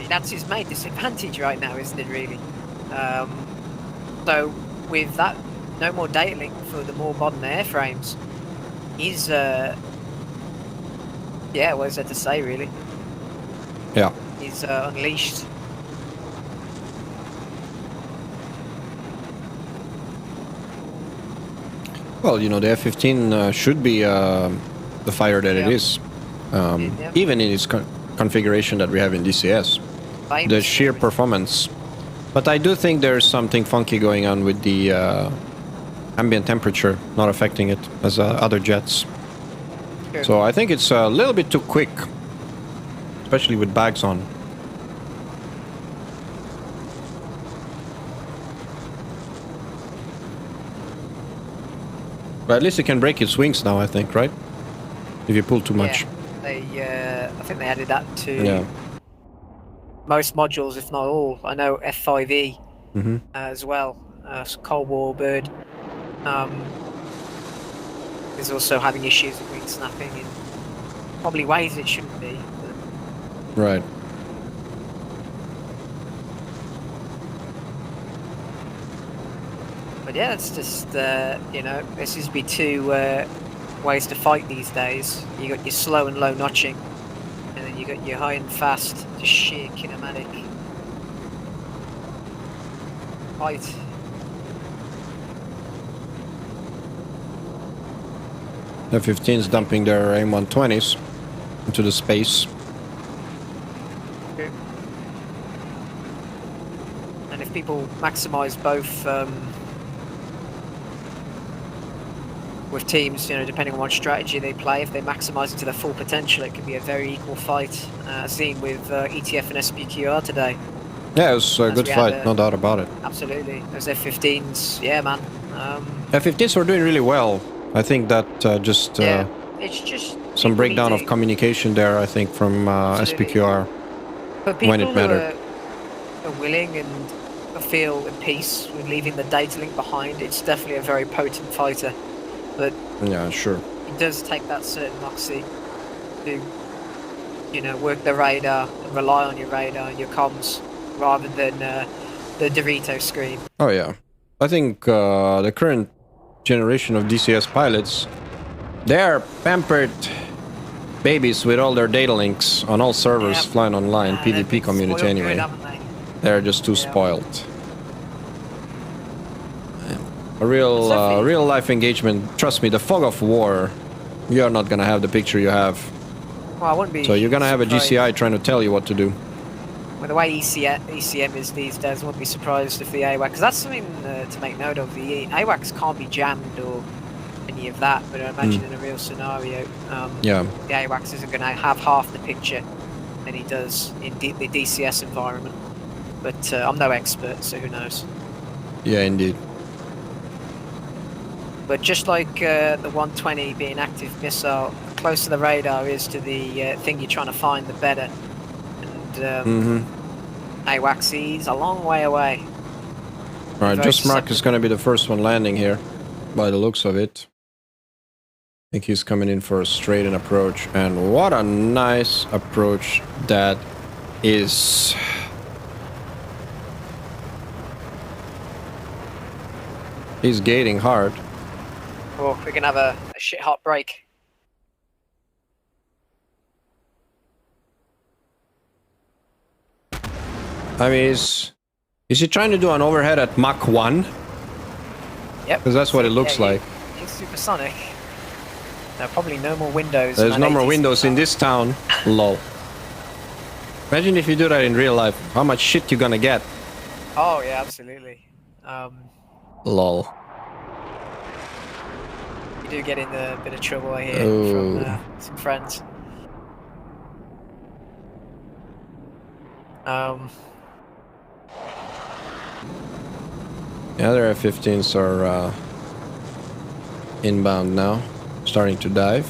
S2: That's his main disadvantage right now, isn't it, really? So with that, no more data link for the more modern airframes, he's what is there to say, really?
S1: Yeah.
S2: He's unleashed.
S1: Well, the F-15 should be the fighter that it is, even in its configuration that we have in DCS. The sheer performance. But I do think there's something funky going on with the ambient temperature not affecting it as other jets. Sure. So I think it's a little bit too quick, especially with bags on. But at least it can break its wings now, I think, right? If you pull too much.
S2: I think they added that to most modules, if not all. I know F5E as well, Cold War bird, is also having issues with wing snapping in probably ways it shouldn't be. But...
S1: Right.
S2: But yeah, it's just, there seems to be two ways to fight these days. You got your slow and low notching, and then you got your high and fast, just sheer kinematic fight.
S1: F-15's dumping their AIM-120s into the space.
S2: Okay. And if people maximize both with teams, depending on what strategy they play, if they maximize it to their full potential, it can be a very equal fight, seen with ETF and SPQR today.
S1: Yeah, it was a good fight, no doubt about it.
S2: Absolutely. Those F-15s, yeah, man.
S1: F-15s were doing really well. I think that
S2: it's just
S1: some breakdown of communication there, I think, from SPQR when it mattered.
S2: Are willing and feel at peace with leaving the data link behind. It's definitely a very potent fighter. But
S1: yeah, sure.
S2: It does take that certain moxie to, work the radar and rely on your radar and your comms rather than the Dorito screen.
S1: Oh yeah, I think the current generation of DCS pilots, they're pampered babies with all their data links on all servers flying online, PvP community anyway. They're just too spoiled. A real life engagement, trust me, the fog of war, you're not gonna have the picture you have.
S2: Well, I wouldn't be.
S1: So you're gonna have a GCI trying to tell you what to do.
S2: With the way ECM is these days, I wouldn't be surprised if the AWACS, because that's something to make note of. The AWACS can't be jammed or any of that, but I imagine in a real scenario, the AWACS isn't going to have half the picture than he does in the DCS environment. But I'm no expert, so who knows?
S1: Yeah, indeed.
S2: But just like the 120 being active missile, the closer the radar is to the thing you're trying to find, the better. And AWACS a long way away.
S1: Alright, just Mark is going to be the first one landing here, by the looks of it. I think he's coming in for a straight-in approach, and what a nice approach that is. He's gating hard.
S2: Oh, we're going to have a shit hot break.
S1: I mean, is he trying to do an overhead at Mach 1?
S2: Yep.
S1: Because that's what it looks like.
S2: He's supersonic. There are probably no more windows.
S1: There's no more windows in this town. Lol. Imagine if you do that in real life. How much shit you gonna get?
S2: Oh, yeah, absolutely.
S1: Lol.
S2: You do get in a bit of trouble here from some friends.
S1: The other F-15s are inbound now, starting to dive.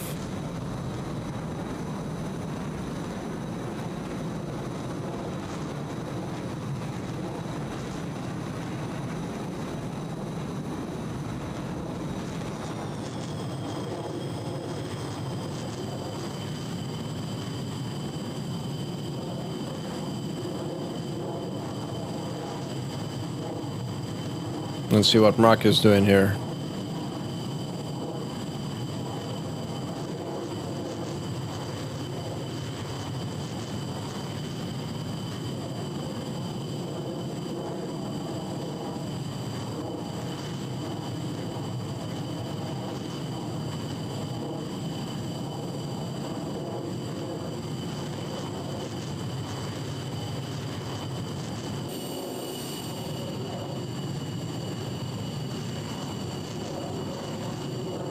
S1: Let's see what Mark is doing here.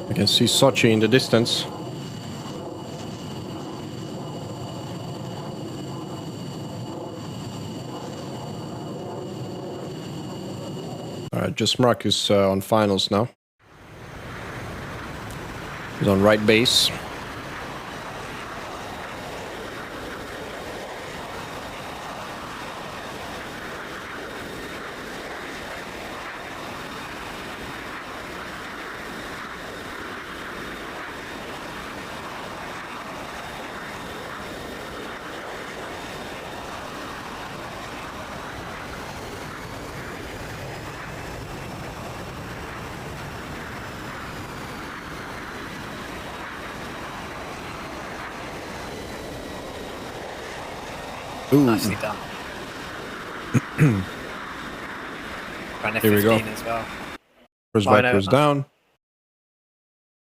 S1: I can see Sochi in the distance. Alright, just Mark is on finals now. He's on right base. Ooh.
S2: Nicely done.
S1: Here we go.
S2: As well.
S1: First Viper's down.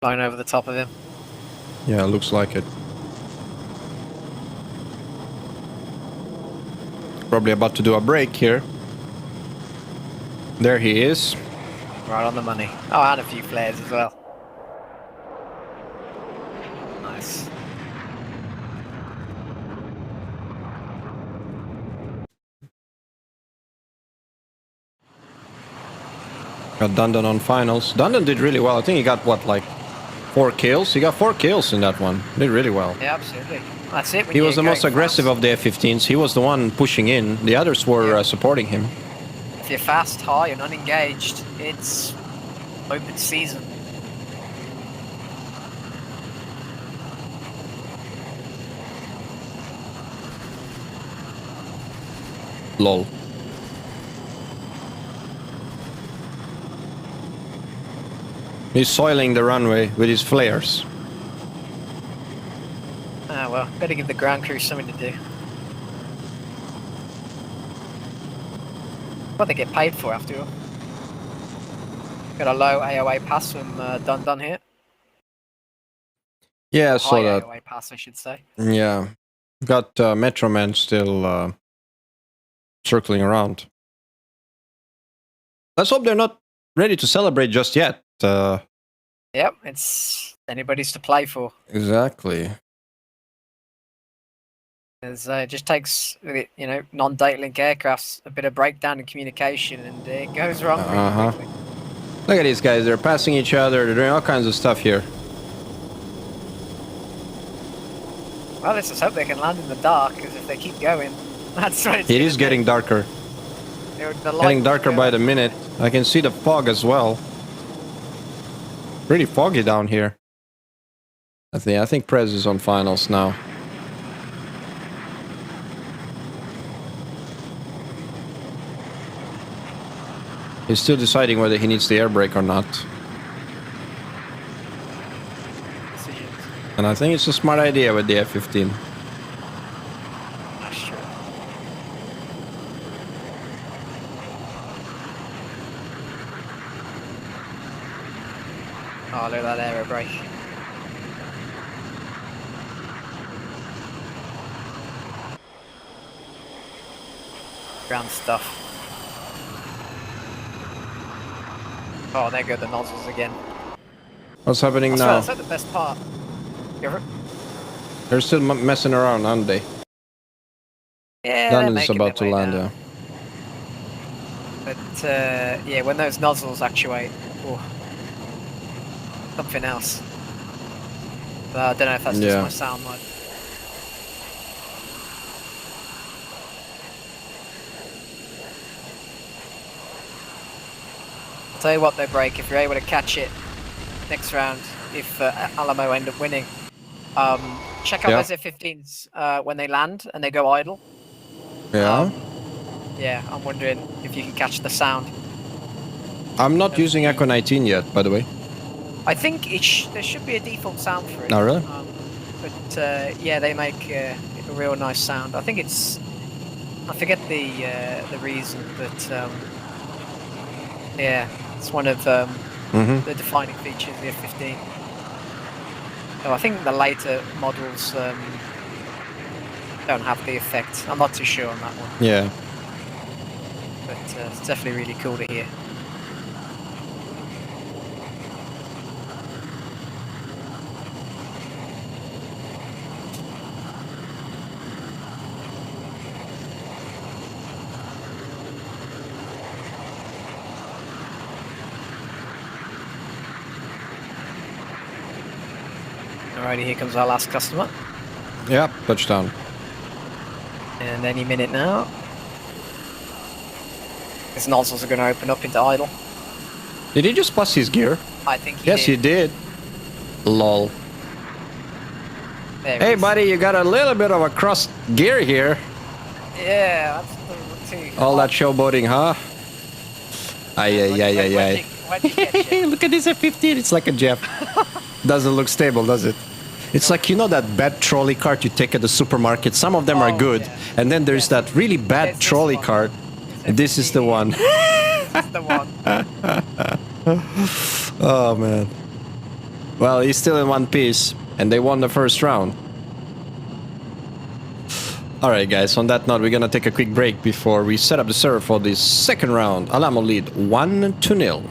S2: Flying over the top of him.
S1: Yeah, looks like it. Probably about to do a break here. There he is.
S2: Right on the money. Oh, and a few flares as well. Nice.
S1: Got Dundon on finals. Dundon did really well. I think he got, what, like 4 kills? He got 4 kills in that one. Did really well.
S2: Yeah, absolutely. That's it.
S1: He was the most aggressive of the F-15s. He was the one pushing in. The others were supporting him.
S2: If you're fast, high, and unengaged, it's open season.
S1: Lol. He's soiling the runway with his flares.
S2: Ah, well, better give the ground crew something to do. What they get paid for, after all. Got a low AOA pass from Dundon here.
S1: Yeah, I saw that.
S2: AOA pass, I should say.
S1: Yeah. Got Metro Man still circling around. Let's hope they're not ready to celebrate just yet.
S2: Yep, it's anybody's to play for.
S1: Exactly.
S2: It just takes, non-data link aircrafts a bit of breakdown in communication, and it goes wrong pretty quickly.
S1: Look at these guys. They're passing each other. They're doing all kinds of stuff here.
S2: Well, let's just hope they can land in the dark, because if they keep going, That's what it's
S1: It
S2: gonna
S1: is getting
S2: do.
S1: darker.
S2: The light
S1: Getting
S2: will
S1: darker
S2: go
S1: by the
S2: out.
S1: minute. I can see the fog as well. Pretty foggy down here. I think Prez is on finals now. He's still deciding whether he needs the air brake or not.
S2: Decisions.
S1: And I think it's a smart idea with the F-15.
S2: That's true. Oh, look at that aero brake. Ground stuff. Oh, there go the nozzles again.
S1: What's happening
S2: That's
S1: now?
S2: That's the best part.
S1: They're still messing around, aren't they?
S2: Yeah,
S1: London
S2: they're
S1: is
S2: making
S1: about
S2: their
S1: to
S2: way
S1: land,
S2: down.
S1: yeah.
S2: But yeah, when those nozzles actuate, oh, something else. I don't know if that's just
S1: Yeah.
S2: my sound mode. I'll tell you what though, Break, if you're able to catch it next round, if Alamo end up winning, check out those F-15s when they land and they go idle.
S1: Yeah.
S2: Yeah, I'm wondering if you can catch the sound.
S1: I'm not using Echo 19 yet, by the way.
S2: I think there should be a default sound for it.
S1: Oh, really?
S2: But yeah, they make a real nice sound. I think it's, I forget the reason, but yeah, it's one of the defining features of the F-15. So I think the later models don't have the effect. I'm not too sure on that one.
S1: Yeah.
S2: But it's definitely really cool to hear. Alrighty, here comes our last customer.
S1: Yeah, touchdown.
S2: And any minute now. His nozzles are going to open up into idle.
S1: Did he just bust his gear?
S2: I think he
S1: Yes, he did. Lol.
S2: There
S1: Hey,
S2: is.
S1: buddy, you got a little bit of a crossed gear here.
S2: Yeah, that's the too.
S1: All that showboating, huh? Ay.
S2: Where'd you get you?
S1: Look at this F-15. It's like a Jeff. Doesn't look stable, does it? It's like, you know that bad trolley cart you take at the supermarket? Some of them are good.
S2: Yeah.
S1: And then there's that really bad
S2: There's
S1: trolley
S2: one.
S1: cart. And this is the one.
S2: This is the one.
S1: Oh, man. Well, he's still in one piece. And they won the first round. Alright, guys. On that note, we're going to take a quick break before we set up the server for the second round. Alamo lead 1-0.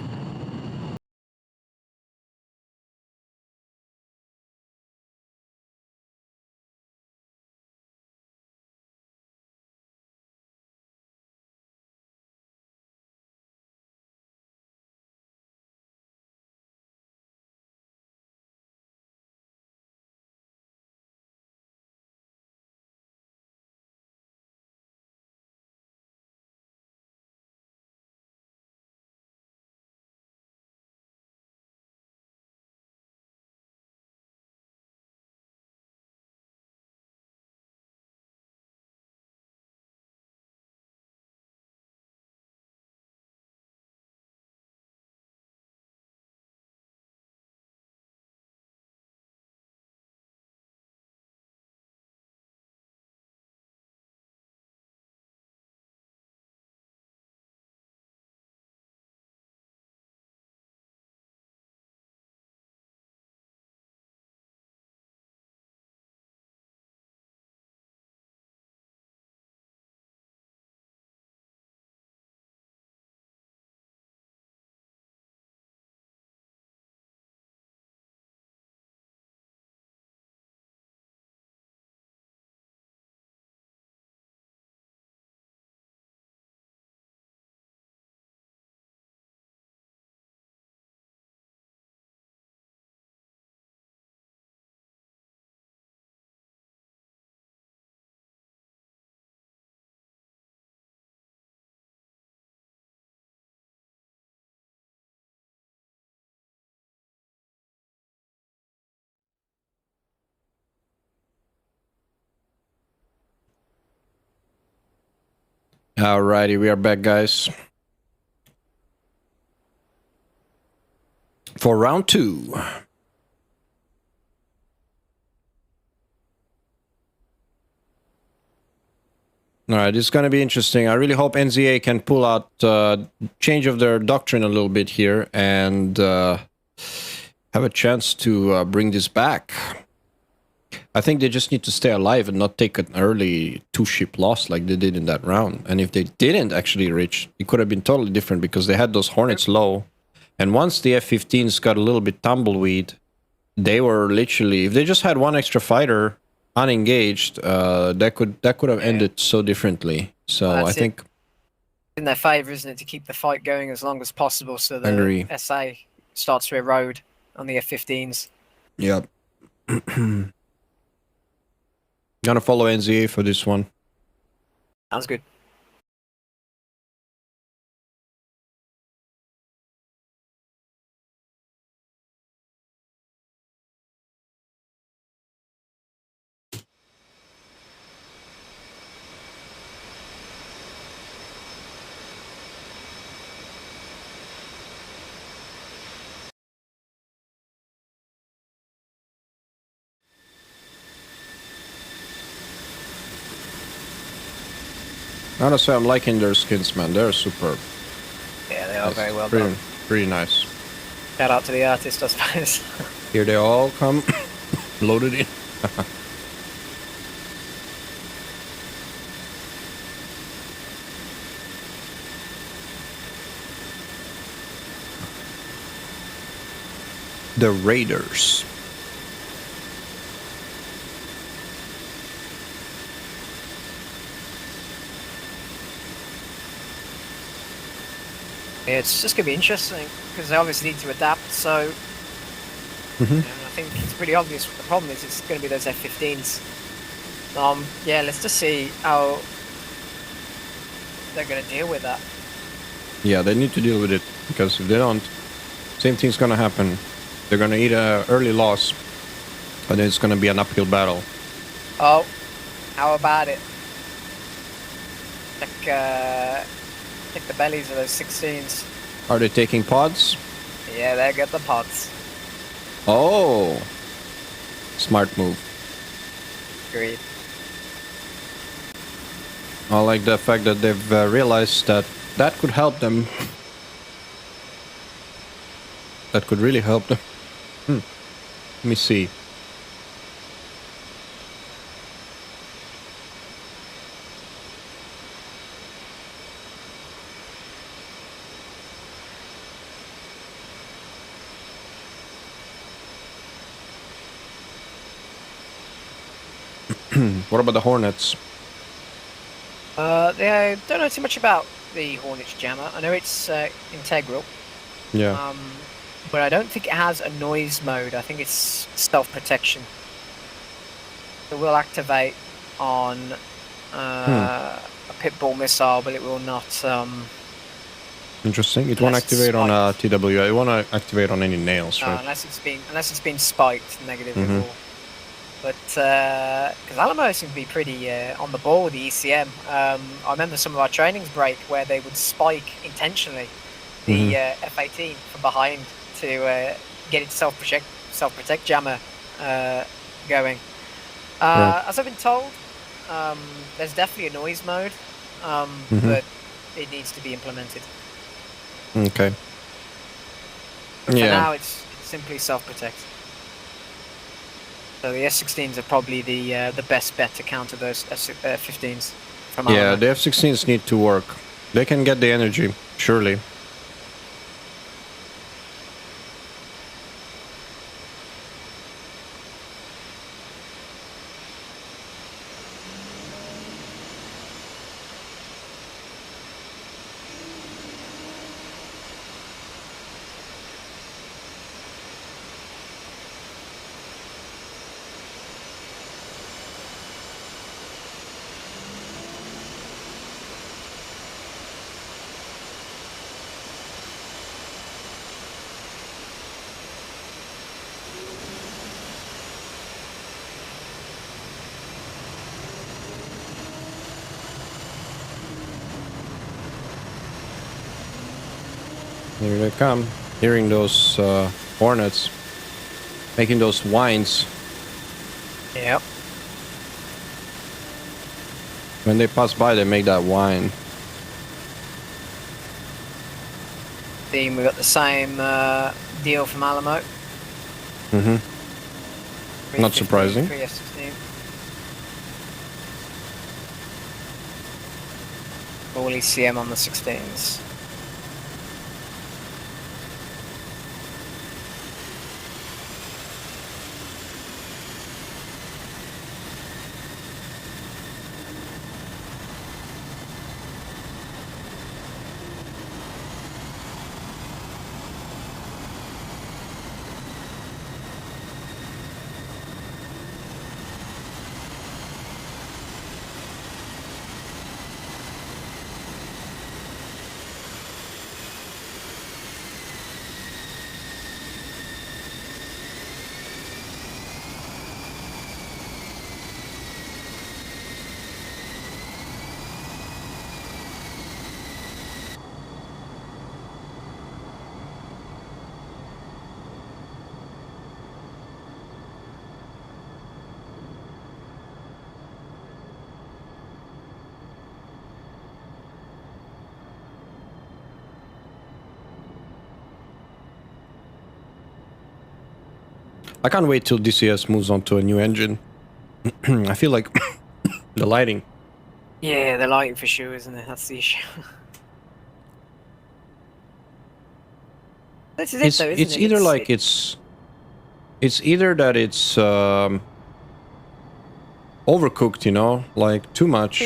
S1: Alrighty, we are back, guys. For round 2. Alright, this is going to be interesting. I really hope NZA can pull out change of their doctrine a little bit here and have a chance to bring this back. I think they just need to stay alive and not take an early 2-ship loss like they did in that round. And if they didn't actually reach, it could have been totally different because they had those Hornets low. And once the F-15s got a little bit tumbleweed, they were literally, if they just had one extra fighter unengaged, that could have ended so differently. So I think
S2: in their favor, isn't it, to keep the fight going as long as possible so the SA starts to erode on the F-15s.
S1: Yep. Gonna follow NZA for this one.
S2: Sounds good.
S1: Honestly, I'm liking their skins, man. They're superb.
S2: Yeah, they are very well done.
S1: Pretty nice.
S2: Shout out to the artist, I suppose.
S1: Here they all come loaded in. The Raiders.
S2: Yeah, it's just going to be interesting because they obviously need to adapt. So I think it's pretty obvious what the problem is. It's going to be those F-15s. Yeah, let's just see how they're going to deal with that.
S1: Yeah, they need to deal with it because if they don't, same thing's going to happen. They're going to eat an early loss, and then it's going to be an uphill battle.
S2: Oh, how about it? Check the bellies of those 16s.
S1: Are they taking pods?
S2: Yeah, they get the pods.
S1: Oh, smart move.
S2: Agreed.
S1: I like the fact that they've realized that that could help them. That could really help them. Let me see. What about the Hornets?
S2: I don't know too much about the Hornets jammer. I know it's integral.
S1: Yeah.
S2: But I don't think it has a noise mode. I think it's self-protection. It will activate on a pitbull missile, but it will not.
S1: Interesting. It won't activate on a TWA. It won't activate on any nails, right?
S2: Unless it's been spiked negatively. But because Alamo seemed to be pretty on the ball with the ECM. I remember some of our trainings break where they would spike intentionally the F-18 from behind to get its self-protect jammer going. As I've been told, there's definitely a noise mode, but it needs to be implemented.
S1: Okay.
S2: But for now, it's simply self-protect. So the S-16s are probably the best bet to counter those F-15s from Alamo.
S1: Yeah, the F-16s need to work. They can get the energy, surely. Here they come. Hearing those hornets. Making those whines.
S2: Yep.
S1: When they pass by, they make that whine.
S2: Then we got the same deal from Alamo.
S1: Mm-hmm. Not surprising.
S2: 3F16. All ECM on the 16s.
S1: I can't wait till DCS moves on to a new engine. I feel like the lighting.
S2: Yeah, the lighting for sure, isn't it? That's the issue. This is
S1: It's
S2: it, though, isn't
S1: it's
S2: it?
S1: either like it's either that it's overcooked, you know, like too much,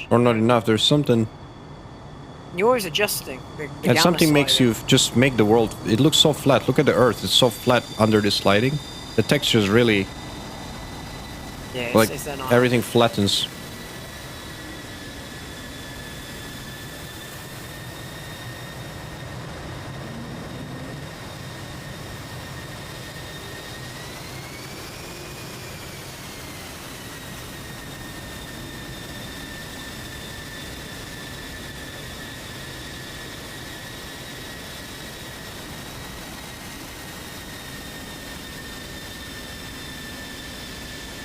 S1: or not enough. There's something.
S2: You're always adjusting. The
S1: And something
S2: gamma
S1: makes
S2: slider.
S1: you just make the world. It looks so flat. Look at the Earth. It's so flat under this lighting. The texture is really
S2: Yeah,
S1: like
S2: it's an
S1: everything flattens.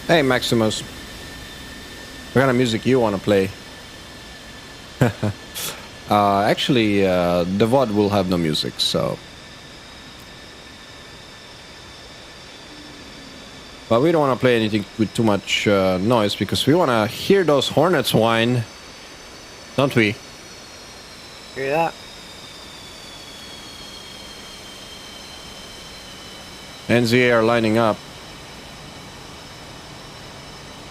S1: Hey Maximus, what kind of music you want to play? Actually, the VOD will have no music, so. But we don't want to play anything with too much noise because we want to hear those hornets whine, don't we?
S2: Hear that?
S1: NZA are lining up.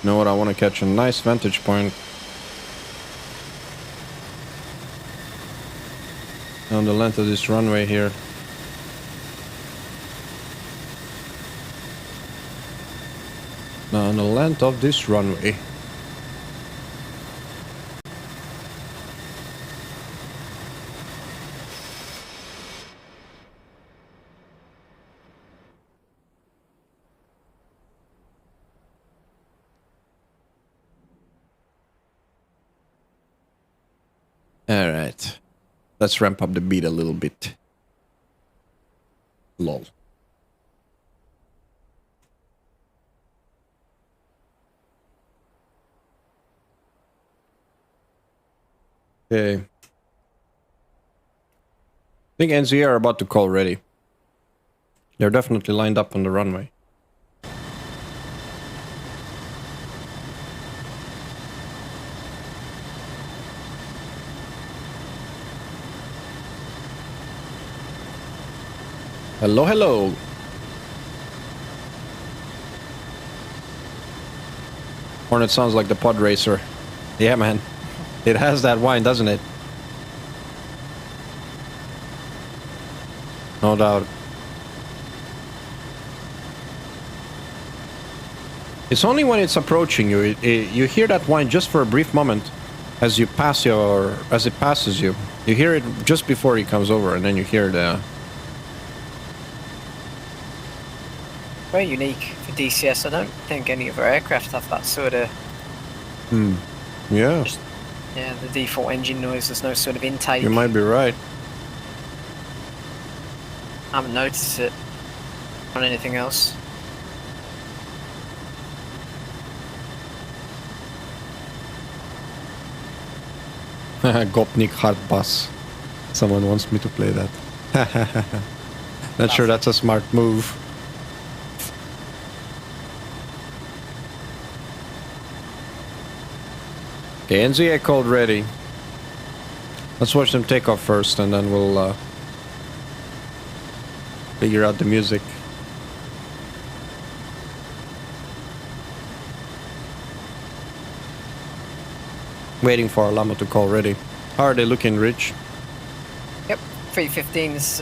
S1: You know what? I want to catch a nice vantage point on the length of this runway here. Now, on the length of this runway. All right, let's ramp up the beat a little bit. Lol. Okay. I think NZA are about to call ready. They're definitely lined up on the runway. Hello, hello. Hornet sounds like the pod racer. Yeah, man. It has that whine, doesn't it? No doubt. It's only when it's approaching you. You hear that whine just for a brief moment as you pass as it passes you. You hear it just before he comes over, and then you hear the.
S2: Very unique for DCS. I don't think any other aircraft have that sort of.
S1: Yeah.
S2: Yeah, the default engine noise. There's no sort of intake.
S1: You might be right.
S2: I haven't noticed it on anything else.
S1: Gopnik hard bus. Someone wants me to play that. Not sure that's a smart move. Okay, NZA called ready. Let's watch them take off first and then we'll figure out the music. Waiting for Alamo to call ready. How are they looking, Rich?
S2: Yep, 315's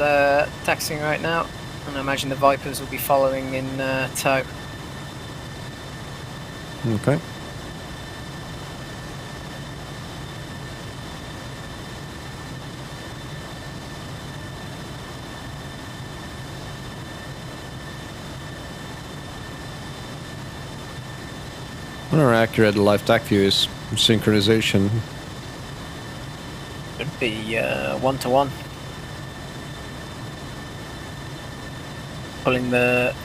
S2: taxiing right now, and I imagine the Vipers will be following in tow.
S1: Okay. How accurate the live TAC view is. Synchronization.
S2: Should be 1-to-1. Pulling the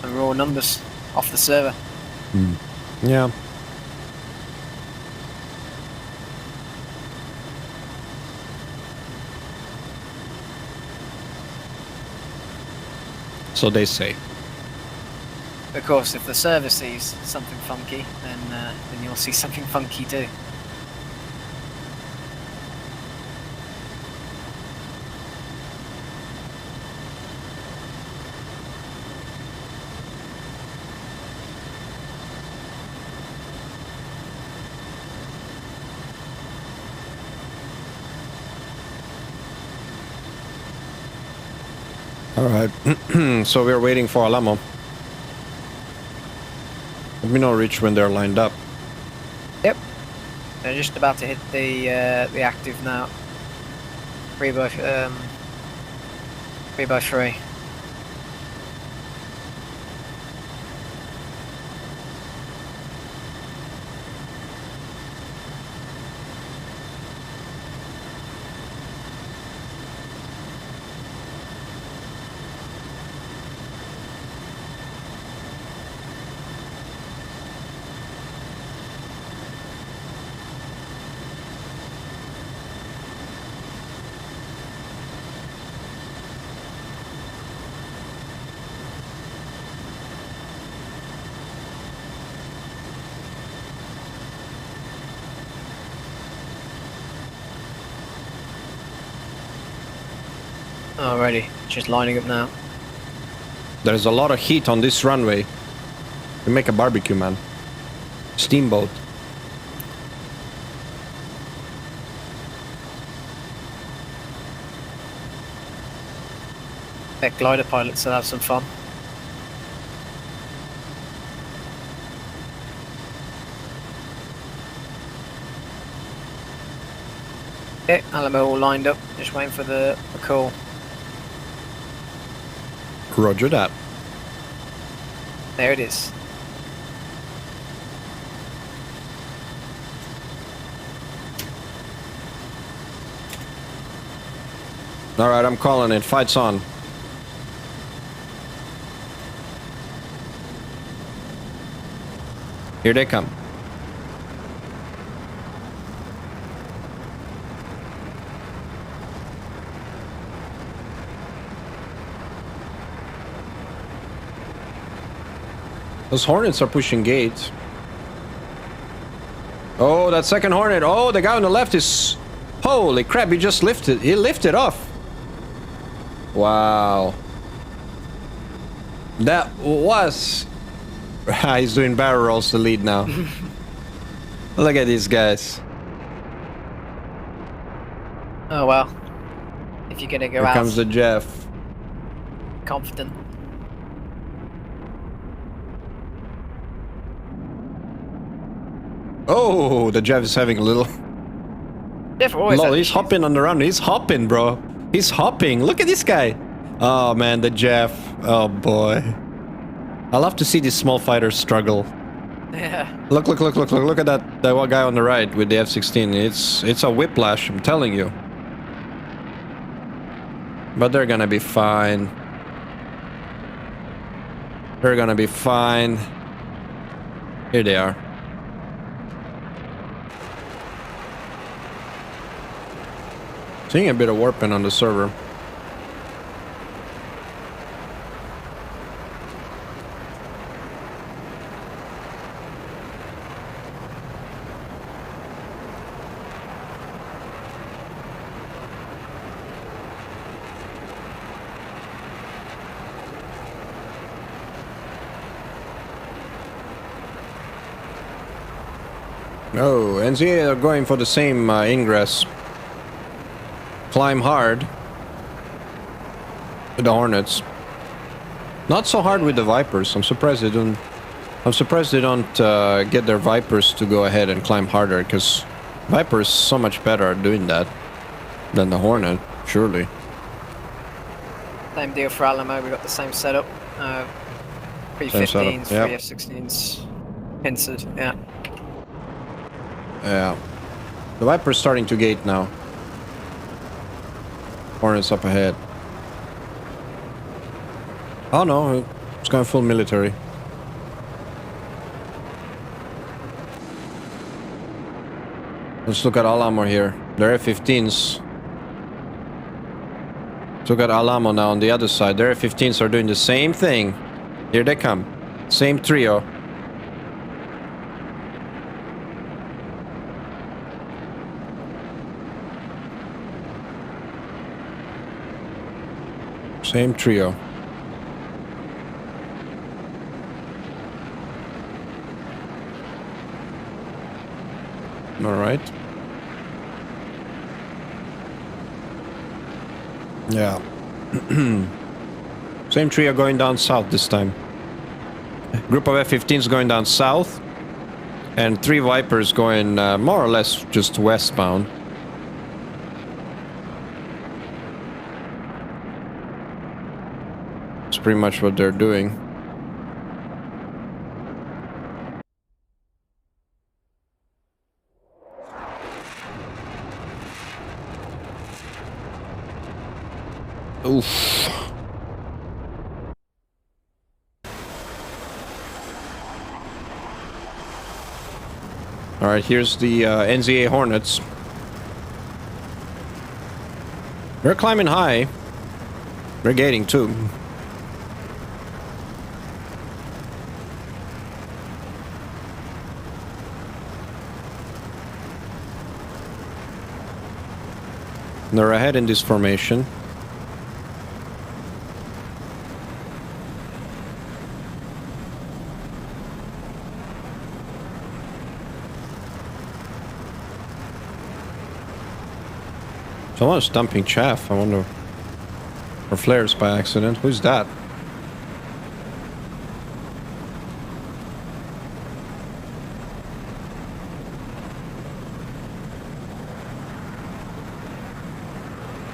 S2: raw numbers off the server.
S1: Yeah. So they say.
S2: Of course, if the server sees something funky, then you'll see something funky too.
S1: All right. So we're waiting for Alamo. Let me know, Rich, when they're lined up.
S2: Yep. They're just about to hit the active now. 3x3. Alrighty, just lining up now.
S1: There's a lot of heat on this runway. We make a barbecue, man. Steamboat.
S2: That glider pilots will have some fun. Okay, Alamo all lined up, just waiting for the call.
S1: Roger that.
S2: There it is.
S1: All right, I'm calling it. Fight's on. Here they come. Those Hornets are pushing gates. Oh, that second Hornet. Oh, the guy on the left is... Holy crap, he just lifted. He lifted off. Wow. That was... He's doing barrel rolls to lead now. Look at these guys.
S2: Oh well. If you're gonna go
S1: Here
S2: out
S1: comes the Jeff.
S2: confident.
S1: Oh, the Jeff is having a little...
S2: Jeff always
S1: Lol,
S2: has
S1: he's
S2: issues.
S1: hopping on the run. He's hopping, bro. He's hopping. Look at this guy. Oh, man, the Jeff. Oh, boy. I love to see these small fighters struggle.
S2: Yeah.
S1: Look at that one guy on the right with the F-16. It's a whiplash, I'm telling you. But they're gonna be fine. They're gonna be fine. Here they are. Seeing a bit of warping on the server. Oh, NZA are going for the same ingress. Climb hard with the Hornets. Not so hard with the Vipers. I'm surprised they don't. I'm surprised they don't get their Vipers to go ahead and climb harder, because Viper is so much better at doing that than the Hornet, surely.
S2: Same deal for Alamo. We got the same setup. 315s,
S1: yep.
S2: 3 F16s, pincered. Yeah.
S1: Yeah. The Viper's starting to gate now. Hornets up ahead. Oh no, it's going full military. Let's look at Alamo here. Their F-15s. Let's look at Alamo now on the other side. Their F-15s are doing the same thing. Here they come. Same trio. Same trio. All right. Yeah. Same trio going down south this time. Group of F-15s going down south, and 3 Vipers going more or less just westbound. That's pretty much what they're doing. Oof. All right, here's the NZA Hornets. They're climbing high. They're gating too. They're ahead in this formation. Someone's dumping chaff. I wonder. Or flares by accident. Who's that?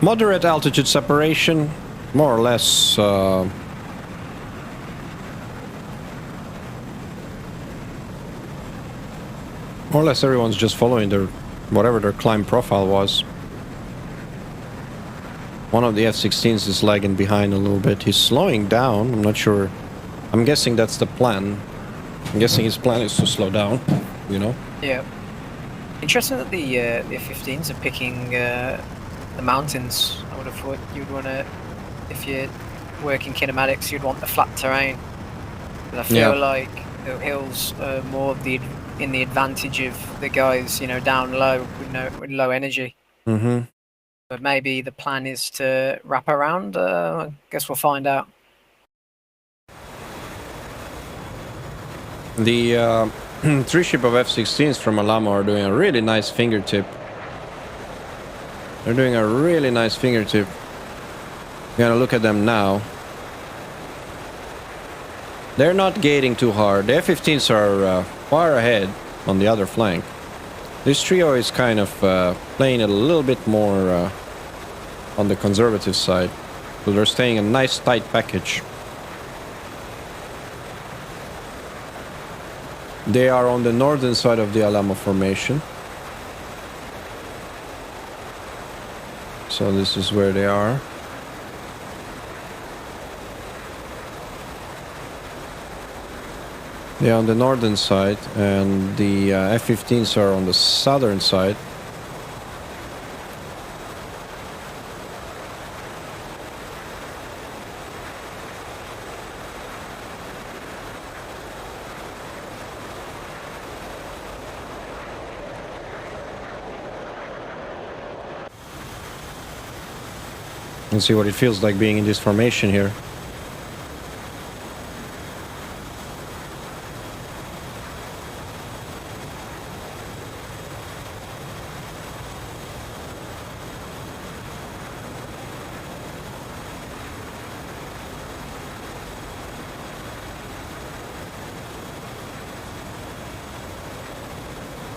S1: Moderate altitude separation. More or less. More or less everyone's just following their whatever their climb profile was. One of the F-16s is lagging behind a little bit. He's slowing down. I'm not sure. I'm guessing that's the plan. I'm guessing his plan is to slow down, you know?
S2: Yeah. Interesting that the F-15s are picking the mountains. I would have thought you'd want to, if you're working kinematics, you'd want the flat terrain. But I feel like the hills are more of in the advantage of the guys, you know, down low with low energy.
S1: Mm-hmm.
S2: But maybe the plan is to wrap around. I guess we'll find out.
S1: The 3 ship of F-16s from Alamo are doing a really nice fingertip. They're doing a really nice fingertip. We're gonna look at them now. They're not gating too hard. The F-15s are far ahead on the other flank. This trio is kind of playing it a little bit more on the conservative side. So they're staying a nice tight package. They are on the northern side of the Alamo formation. So this is where they are. They're on the northern side, and the F-15s are on the southern side. Let's see what it feels like being in this formation here.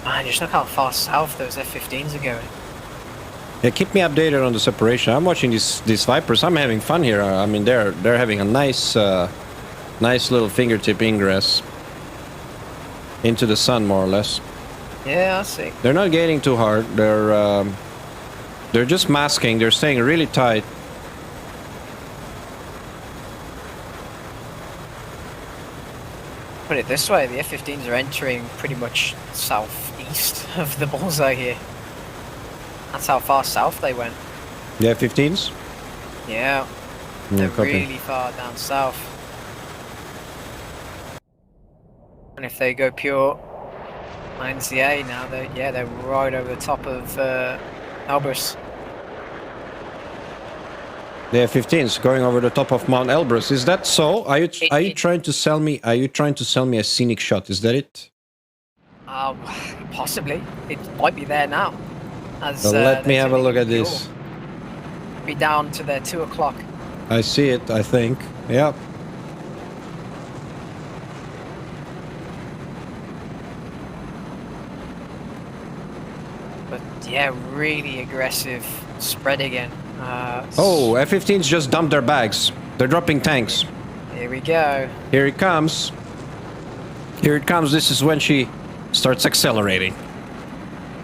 S2: Man, just look how far south those F-15s are going.
S1: Yeah, keep me updated on the separation. I'm watching these Vipers. I'm having fun here. I mean, they're having a nice little fingertip ingress into the sun, more or less.
S2: Yeah, I see.
S1: They're not gaining too hard. They're just masking. They're staying really tight.
S2: Put it this way, the F-15s are entering pretty much southeast of the bullseye here. That's how far south they went.
S1: The F-15s?
S2: Yeah, they're really far down south. And if they go pure NZA now, they're right over the top of Elbrus.
S1: The F-15s going over the top of Mount Elbrus. Is that so? Are you trying to sell me? Are you trying to sell me a scenic shot? Is that it?
S2: Possibly. It might be there now.
S1: So let me have a look at this.
S2: Be down to their 2 o'clock.
S1: I see it, I think. Yeah.
S2: But yeah, really aggressive spread again.
S1: Oh, F-15s just dumped their bags. They're dropping tanks.
S2: Here we go.
S1: Here it comes. Here it comes. This is when she starts accelerating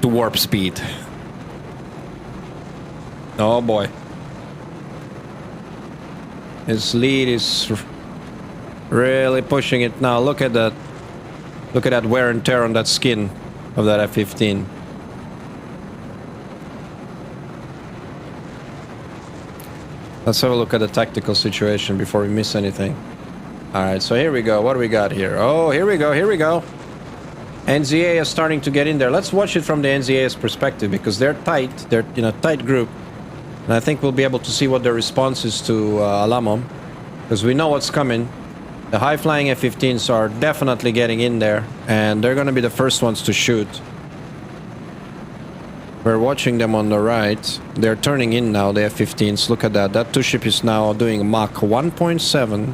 S1: to warp speed. Oh boy. His lead is really pushing it now. Look at that. Look at that wear and tear on that skin of that F-15. Let's have a look at the tactical situation before we miss anything. Alright, so here we go. What do we got here? Oh, here we go. Here we go. NZA is starting to get in there. Let's watch it from the NZA's perspective because they're tight. They're in a tight group. And I think we'll be able to see what their response is to Alamo. Because we know what's coming. The high-flying F-15s are definitely getting in there. And they're going to be the first ones to shoot. We're watching them on the right. They're turning in now, the F-15s. Look at that. That two-ship is now doing Mach 1.7.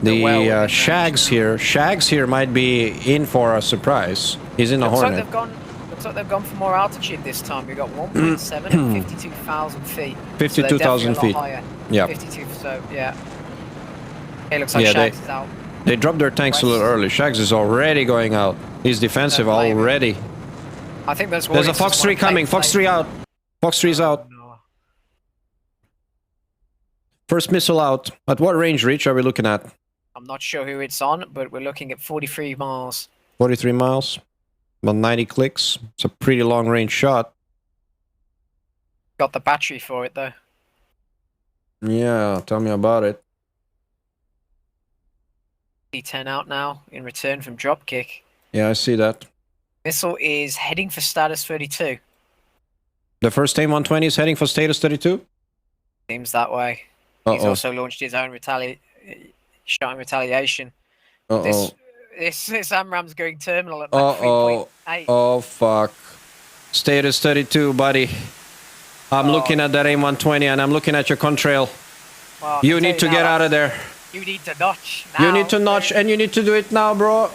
S1: The Shags here might be in for a surprise. He's in a Hornet.
S2: Looks like they've gone for more altitude this time. We've got 1.7 and 52,000 feet.
S1: 52,000 feet. Yeah.
S2: 52, so yeah. It looks like Shags is out.
S1: They dropped their tanks a little early. Shags is already going out. He's defensive already.
S2: I think there's
S1: a Fox 3 coming. Fox 3 out. Fox 3 is out.
S2: No.
S1: First missile out. At what range reach are we looking at?
S2: I'm not sure who it's on, but we're looking at 43 miles.
S1: 43 miles. About 90 clicks. It's a pretty long range shot.
S2: Got the battery for it though.
S1: Yeah, tell me about it.
S2: D10 out now in return from dropkick.
S1: Yeah, I see that.
S2: Missile is heading for status 32.
S1: The first AIM-120 is heading for status 32?
S2: Seems that way. He's also launched his own shot in retaliation. This AMRAAM's going terminal at Mach 3.8.
S1: Oh, fuck. Status 32, buddy. I'm looking at that AIM-120 and I'm looking at your contrail.
S2: Well,
S1: you need to get out of there.
S2: You need to notch now.
S1: You need to notch and you need to do it now, bro.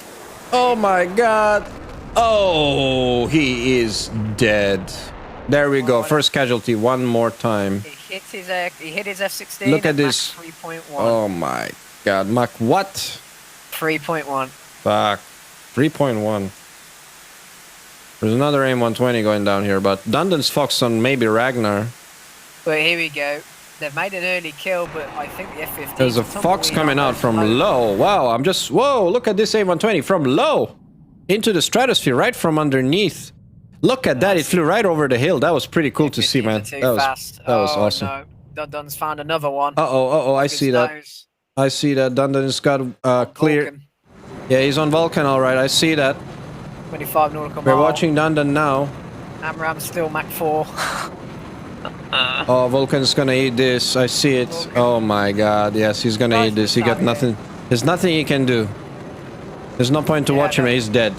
S1: Oh my god. Oh, he is dead. There we go. First casualty one more time.
S2: He hit his F-16.
S1: Look at this.
S2: Mach 3.1.
S1: Oh my god. Mach what?
S2: 3.1.
S1: Fuck. 3.1. There's another AIM-120 going down here, but Dundon's Fox on maybe Ragnar.
S2: But here we go. They've made an early kill, but I think the F-15.
S1: There's a Fox coming out from low. Wow, I'm just... Whoa, look at this A120 from low into the stratosphere, right from underneath. Look at that, it flew right over the hill. That was pretty cool to see, man. That was awesome.
S2: No. Dundon's found another one.
S1: Uh-oh, I see that. I see that. Dundon's got clear.
S2: Vulcan.
S1: Yeah, he's on Vulcan, all right. I see that.
S2: 25 nautical
S1: We're
S2: mile.
S1: watching Dundon now.
S2: Amram's still Mach 4.
S1: Oh, Vulcan's gonna eat this. I see it.
S2: Vulcan.
S1: Oh my god, yes, he's gonna eat this. He got nothing. There's nothing he can do. There's no point to watch him. He's dead.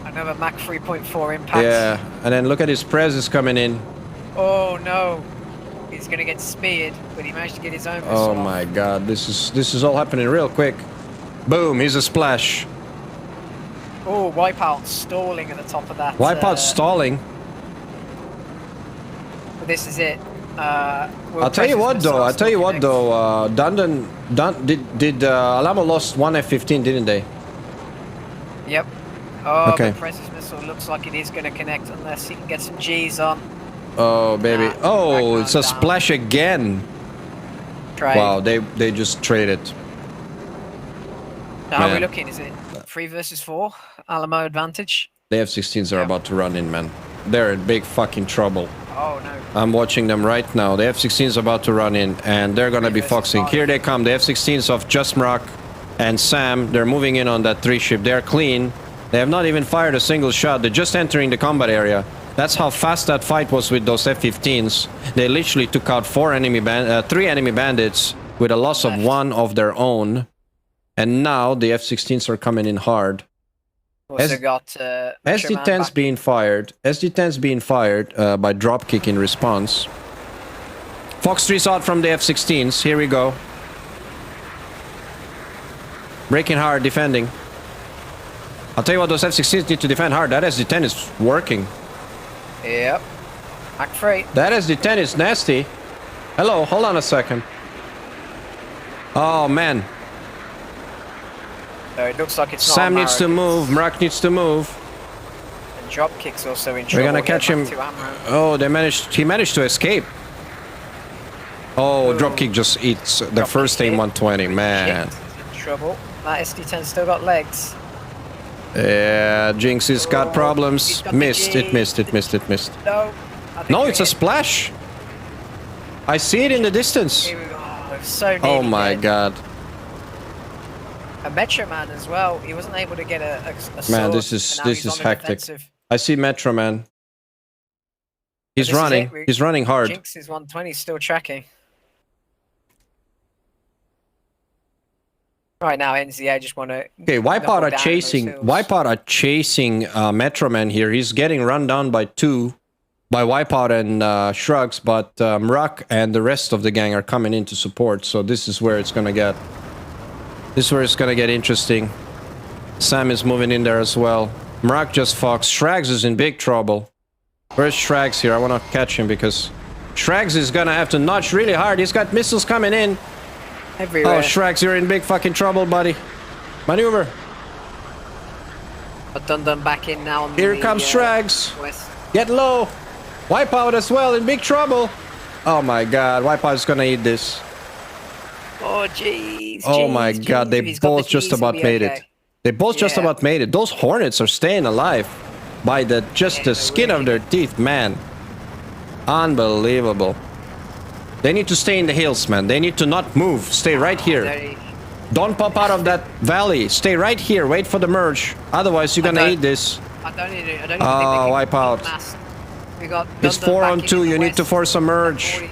S2: Another Mach 3.4 impact.
S1: Yeah, and then look at his Prezes coming in.
S2: Oh no. He's gonna get speared, but he managed to get his own missile
S1: Oh
S2: off.
S1: my god, this is all happening real quick. Boom, he's a splash.
S2: Oh, Wipeout stalling at the top of that.
S1: Wipeout stalling.
S2: But this is it.
S1: I'll tell you what though, Dundon did Alamo lost one F-15, didn't they?
S2: Yep. Oh,
S1: okay.
S2: the Precious missile looks like it is going to connect unless he can get some G's on.
S1: Oh baby. Oh, it's a splash again.
S2: Trade.
S1: Wow, they just traded.
S2: How are we looking? Is it 3 versus 4? Alamo advantage?
S1: The F-16s are about to run in, man. They're in big fucking trouble.
S2: Oh no.
S1: I'm watching them right now. The F-16s about to run in, and they're gonna be foxing. Here they come, the F-16s of Just Mrak and Sam. They're moving in on that 3 ship. They're clean. They have not even fired a single shot. They're just entering the combat area. That's how fast that fight was with those F-15s. They literally took out 3 enemy bandits with a loss of 1 of their own. And now the F-16s are coming in hard.
S2: Also got
S1: SD-10's being fired. SD-10's being fired by dropkick in response. Fox 3's out from the F-16s. Here we go. Breaking hard, defending. I'll tell you what, those F-16s need to defend hard. That SD-10 is working.
S2: Yep. Mach 3.
S1: That SD-10 is nasty. Hello, hold on a second. Oh, man.
S2: So it looks like it's not
S1: Sam needs to move. Mrak needs to move.
S2: And Dropkick's also in trouble.
S1: We're gonna catch him. Oh, he managed to escape. Oh, Dropkick just eats the first AIM-120, man.
S2: Shit, he's in trouble. That SD-10 still got legs.
S1: Yeah, Jinx has got problems. Missed. It missed.
S2: No.
S1: No, it's a splash. I see it in the distance.
S2: Here we go. So
S1: oh my god.
S2: A Metro Man as well. He wasn't able to get a sword.
S1: Man, this is hectic. I see Metro Man. He's running. He's running hard.
S2: Jinx's 120 still tracking. Right now, NZA just want to.
S1: Okay, Wipeout are chasing Metro Man here. He's getting run down by 2 by Wipeout and Shrugs, but Mrak and the rest of the gang are coming in to support. So this is where it's gonna get. This is where it's gonna get interesting. Sam is moving in there as well. Mrak just fox. Shrags is in big trouble. Where's Shrags here? I want to catch him because Shrags is gonna have to notch really hard. He's got missiles coming in.
S2: Everywhere.
S1: Oh, Shrags, you're in big fucking trouble, buddy. Maneuver.
S2: But Dundon back in now. On
S1: here comes Shrags.
S2: West.
S1: Get low. Wipeout as well, in big trouble. Oh my god, Wipeout's gonna eat this.
S2: Oh jeez.
S1: Oh my god, they both just about made it. They both just about made it. Those Hornets are staying alive by the skin of their teeth, man. Unbelievable. They need to stay in the hills, man. They need to not move. Stay right here. Don't pop out of that valley. Stay right here. Wait for the merge. Otherwise, you're gonna eat this.
S2: I don't even think they can
S1: wipe out.
S2: We got
S1: it's 4 on 2. You need to force a merge.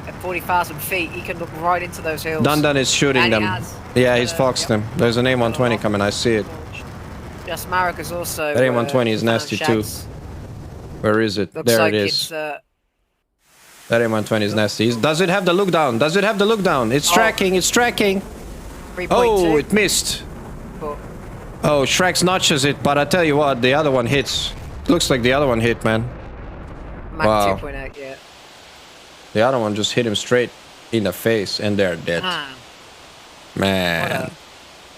S2: At 40,000 feet, he can look right into those hills.
S1: Dundon is shooting them. Yeah, he's foxed them. There's an AIM-120 coming. I see it.
S2: Just Marek is also.
S1: That AIM-120 is nasty too. Where is it? There it is. That AIM-120 is nasty. Does it have the look down? Does it have the look down? It's tracking. It's tracking. Oh, it missed. Oh, Shrax notches it, but I tell you what, the other one hits. Looks like the other one hit, man.
S2: Wow. 2.8, yeah.
S1: The other one just hit him straight in the face, and they're dead. Man.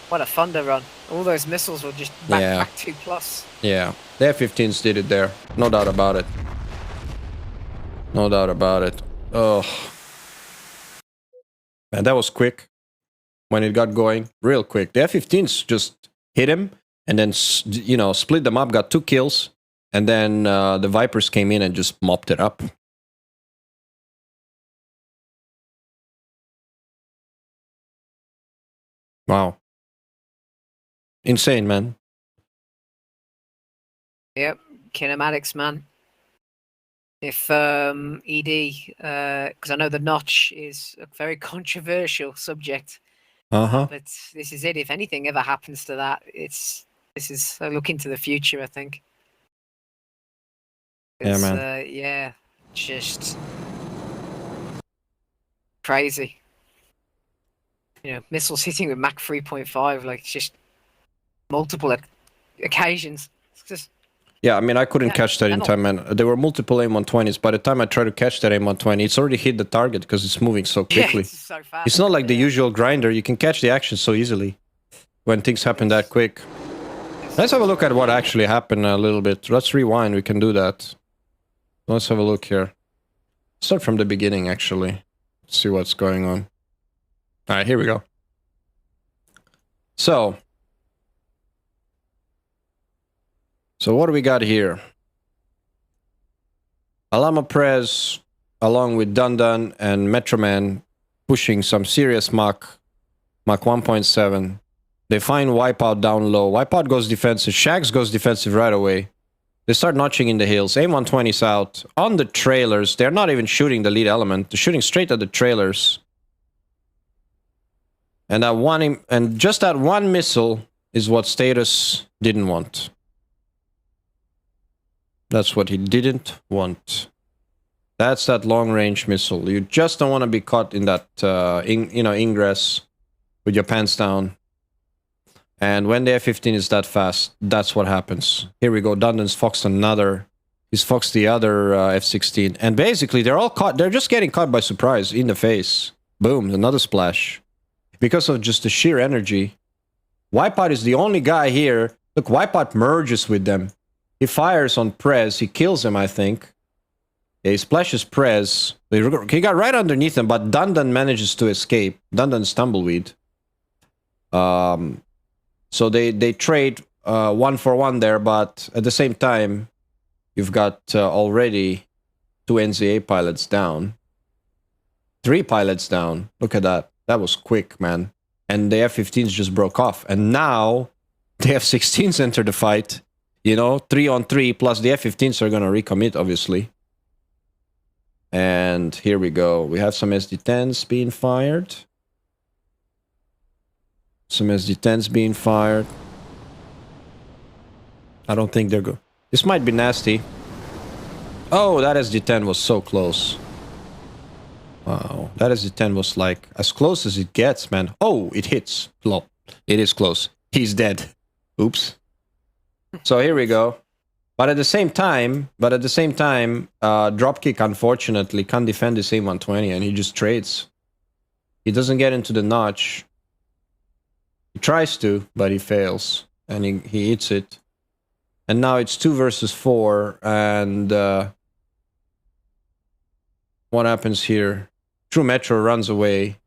S2: What a thunder run. All those missiles were just back 2+.
S1: Yeah. The F-15s did it there. No doubt about it. No doubt about it. Oh. And that was quick when it got going, real quick. The F-15s just hit him and then, you know, split them up, got 2 kills. And then the Vipers came in and just mopped it up. Wow. Insane, man.
S2: Yep, kinematics, man. If ED, because I know the notch is a very controversial subject.
S1: Uh-huh.
S2: But this is it. If anything ever happens to that, this is a look into the future, I think.
S1: Yeah, man.
S2: Yeah, just crazy. You know, missiles hitting with Mach 3.5, like just multiple occasions. It's just.
S1: Yeah, I mean, I couldn't catch that in time, man. There were multiple AIM-120s. By the time I tried to catch that AIM-120, it's already hit the target because it's moving so quickly.
S2: Yeah, it's so fast.
S1: It's not like the usual grinder. You can catch the action so easily when things happen that quick. Let's have a look at what actually happened a little bit. Let's rewind. We can do that. Let's have a look here. Start from the beginning, actually. Let's see what's going on. All right, here we go. So what do we got here? Alamo Prez, along with Dundun and Metroman, pushing some serious Mach 1.7. They find Wipeout down low. Wipeout goes defensive. Shags goes defensive right away. They start notching in the hills. AIM-120's out. On the trailers, they're not even shooting the lead element. They're shooting straight at the trailers. And just that one missile is what Status didn't want. That's what he didn't want. That's that long-range missile. You just don't want to be caught in that, ingress with your pants down. And when the F-15 is that fast, that's what happens. Here we go. Dundon's foxed another. He's foxed the other F-16. And basically, they're all caught. They're just getting caught by surprise in the face. Boom, another splash. Because of just the sheer energy. Wipeout is the only guy here. Look, Wipeout merges with them. He fires on Prez. He kills him, I think. Yeah, he splashes Prez. He got right underneath him, but Dundon manages to escape. Dundon's tumbleweed. So they trade 1-for-1 there, but at the same time, you've got already 2 NZA pilots down. 3 pilots down. Look at that. That was quick, man. And the F-15s just broke off. And now the F-16s enter the fight. You know, 3-on-3, plus the F-15s are going to recommit, obviously. And here we go. We have some SD-10s being fired. Some SD-10s being fired. I don't think they're good. This might be nasty. Oh, that SD-10 was so close. Wow. That SD-10 was like as close as it gets, man. Oh, it hits. Lol. It is close. He's dead. Oops. So here we go. But at the same time, Dropkick, unfortunately, can't defend this AIM-120, and he just trades. He doesn't get into the notch. He tries to, but he fails. And he hits it. And now it's 2 versus 4. And what happens here? True Metro runs away.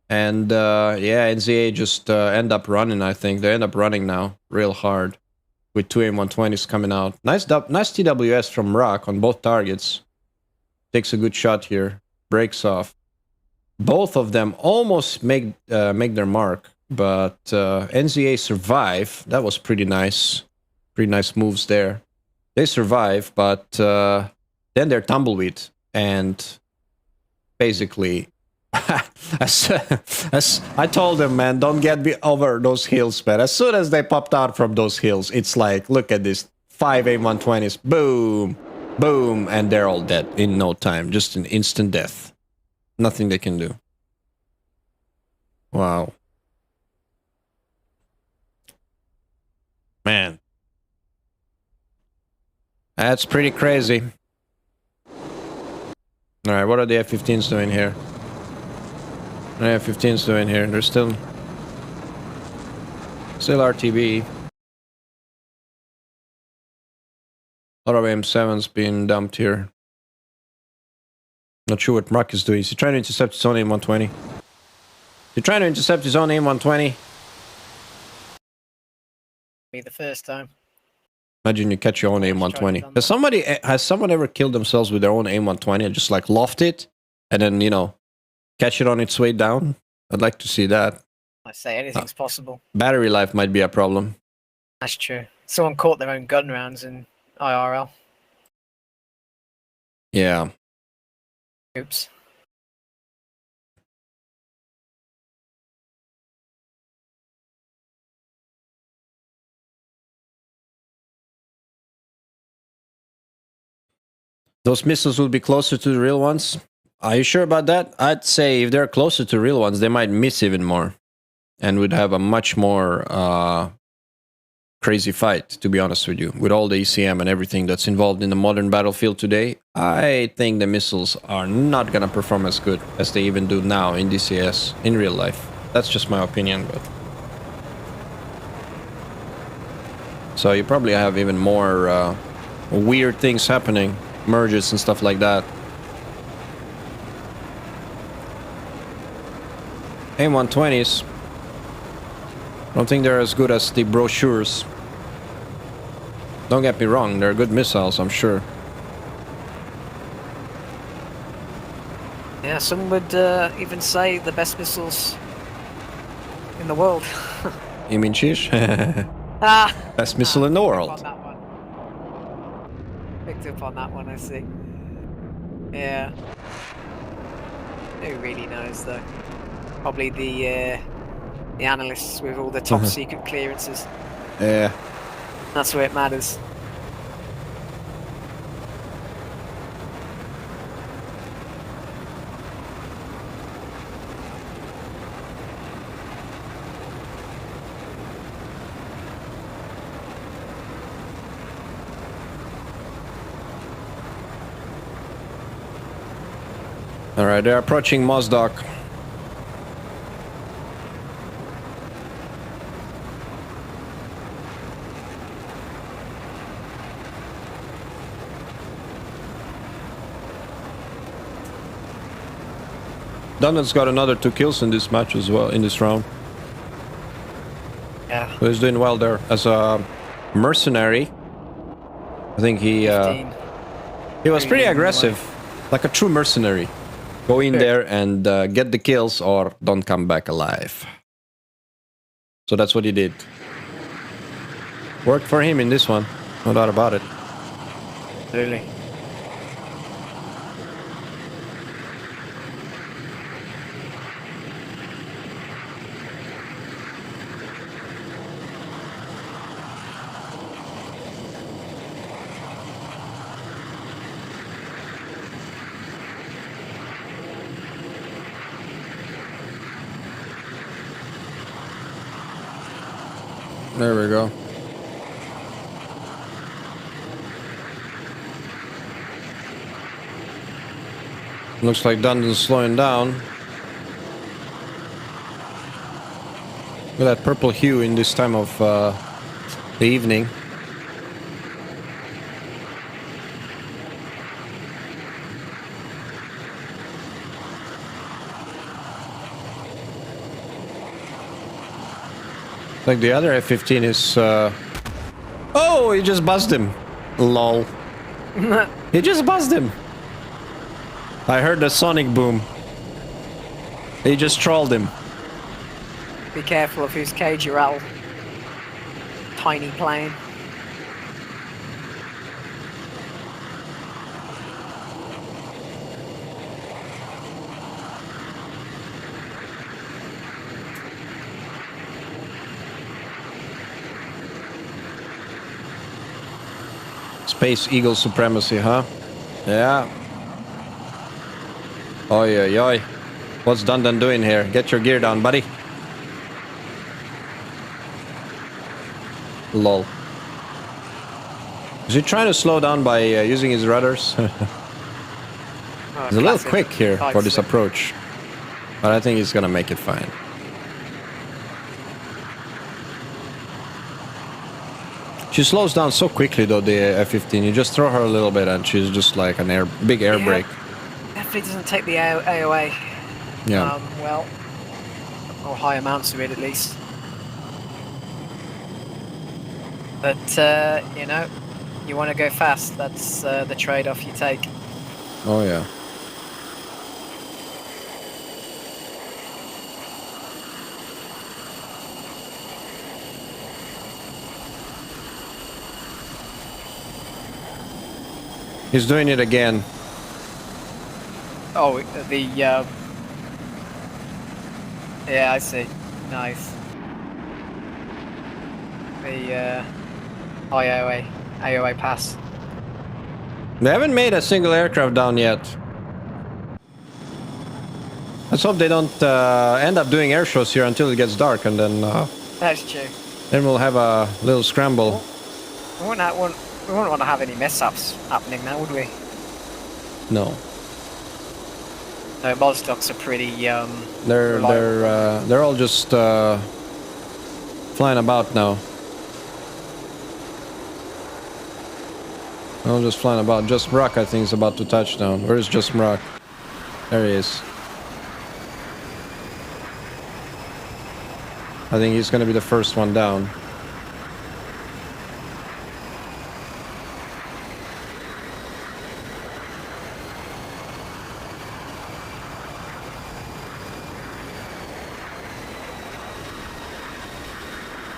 S1: And yeah, NZA just end up running, I think. They end up running now real hard. With 2 AIM-120s coming out. Nice TWS from Rock on both targets. Takes a good shot here. Breaks off. Both of them almost make their mark. But NZA survive. That was pretty nice. Pretty nice moves there. They survive, but then they're tumbleweed. And basically... as I told them, man, don't get me over those hills, man. As soon as they popped out from those hills, it's like, look at this. 5 AIM-120s. Boom. Boom. And they're all dead in no time. Just an instant death. Nothing they can do. Wow. Man. That's pretty crazy. Alright, what are the F-15s doing here? F-15's doing here. They're still RTB. A lot of M7s being dumped here. Not sure what Mark is doing. Is he trying to intercept his own M120? You're trying to intercept his own AIM-120.
S2: Be the first time.
S1: Imagine you catch your own AIM-120. Has someone ever killed themselves with their own AIM-120 and just like loft it and then, you know, catch it on its way down? I'd like to see that.
S2: I say anything's possible.
S1: Battery life might be a problem.
S2: That's true. Someone caught their own gun rounds in IRL.
S1: Yeah.
S2: Oops.
S1: Those missiles will be closer to the real ones. Are you sure about that? I'd say if they're closer to real ones, they might miss even more. And would have a much more crazy fight, to be honest with you. With all the ECM and everything that's involved in the modern battlefield today, I think the missiles are not going to perform as good as they even do now in DCS, in real life. That's just my opinion. But so you probably have even more weird things happening. Merges and stuff like that. AIM-120s. I don't think they're as good as the brochures. Don't get me wrong, they're good missiles, I'm sure.
S2: Yeah, some would even say the best missiles in the world.
S1: You mean Shish? Best missile in the world.
S2: Picked up on that one, I see. Yeah. Who really knows, though? Probably the analysts with all the top secret clearances.
S1: Yeah.
S2: That's where it matters.
S1: Alright, they're approaching Mozdok. Dundon's got another 2 kills in this match as well, in this round.
S2: Yeah.
S1: So he's doing well there. As a mercenary, I think he was pretty aggressive, like a true mercenary. Go in there and get the kills or don't come back alive. So that's what he did. Worked for him in this one, no doubt about it.
S2: Really?
S1: There we go. Looks like Dundon's slowing down. Look at that purple hue in this time of the evening. Like the other F-15 is... Oh, he just buzzed him. Lol. He just buzzed him. I heard the sonic boom. He just trolled him.
S2: Be careful of whose cage you're at. Tiny plane.
S1: Space Eagle supremacy, huh? Yeah. Oi, oi, oi. What's Dundon doing here? Get your gear down, buddy. Lol. Is he trying to slow down by using his rudders? He's a little quick here for this approach. But I think he's gonna make it fine. She slows down so quickly though, the F-15. You just throw her a little bit and she's just like big air brake.
S2: Definitely doesn't take the AOA
S1: Yeah.
S2: well. or high amounts of it at least. But you know, you want to go fast. That's the trade-off you take.
S1: Oh yeah. He's doing it again.
S2: Oh, the yeah, I see. Nice. The AOA pass.
S1: They haven't made a single aircraft down yet. Let's hope they don't end up doing air shows here until it gets dark, and then
S2: That's true.
S1: then we'll have a little scramble.
S2: We wouldn't want to have any mess-ups happening now, would we?
S1: No.
S2: No, mod stocks are pretty
S1: They're all just flying about now. All just flying about. Just Mrak, I think, is about to touch down. Where is Just Mrak? There he is. I think he's going to be the first one down.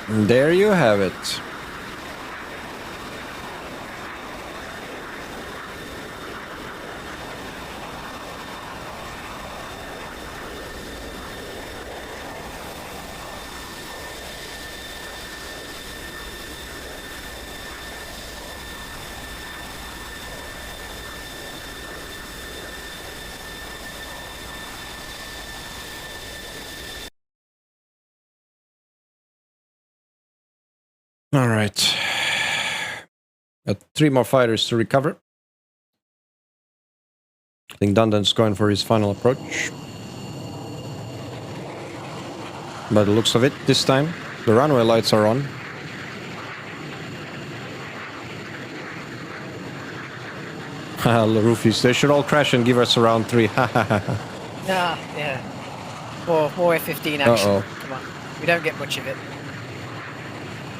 S1: And there you have it. All right. Got 3 more fighters to recover. I think Dundon's going for his final approach. By the looks of it, this time, the runway lights are on. Haha, the roofies. They should all crash and give us around 3.
S2: yeah. More F-15 action. Come on. We don't get much of it.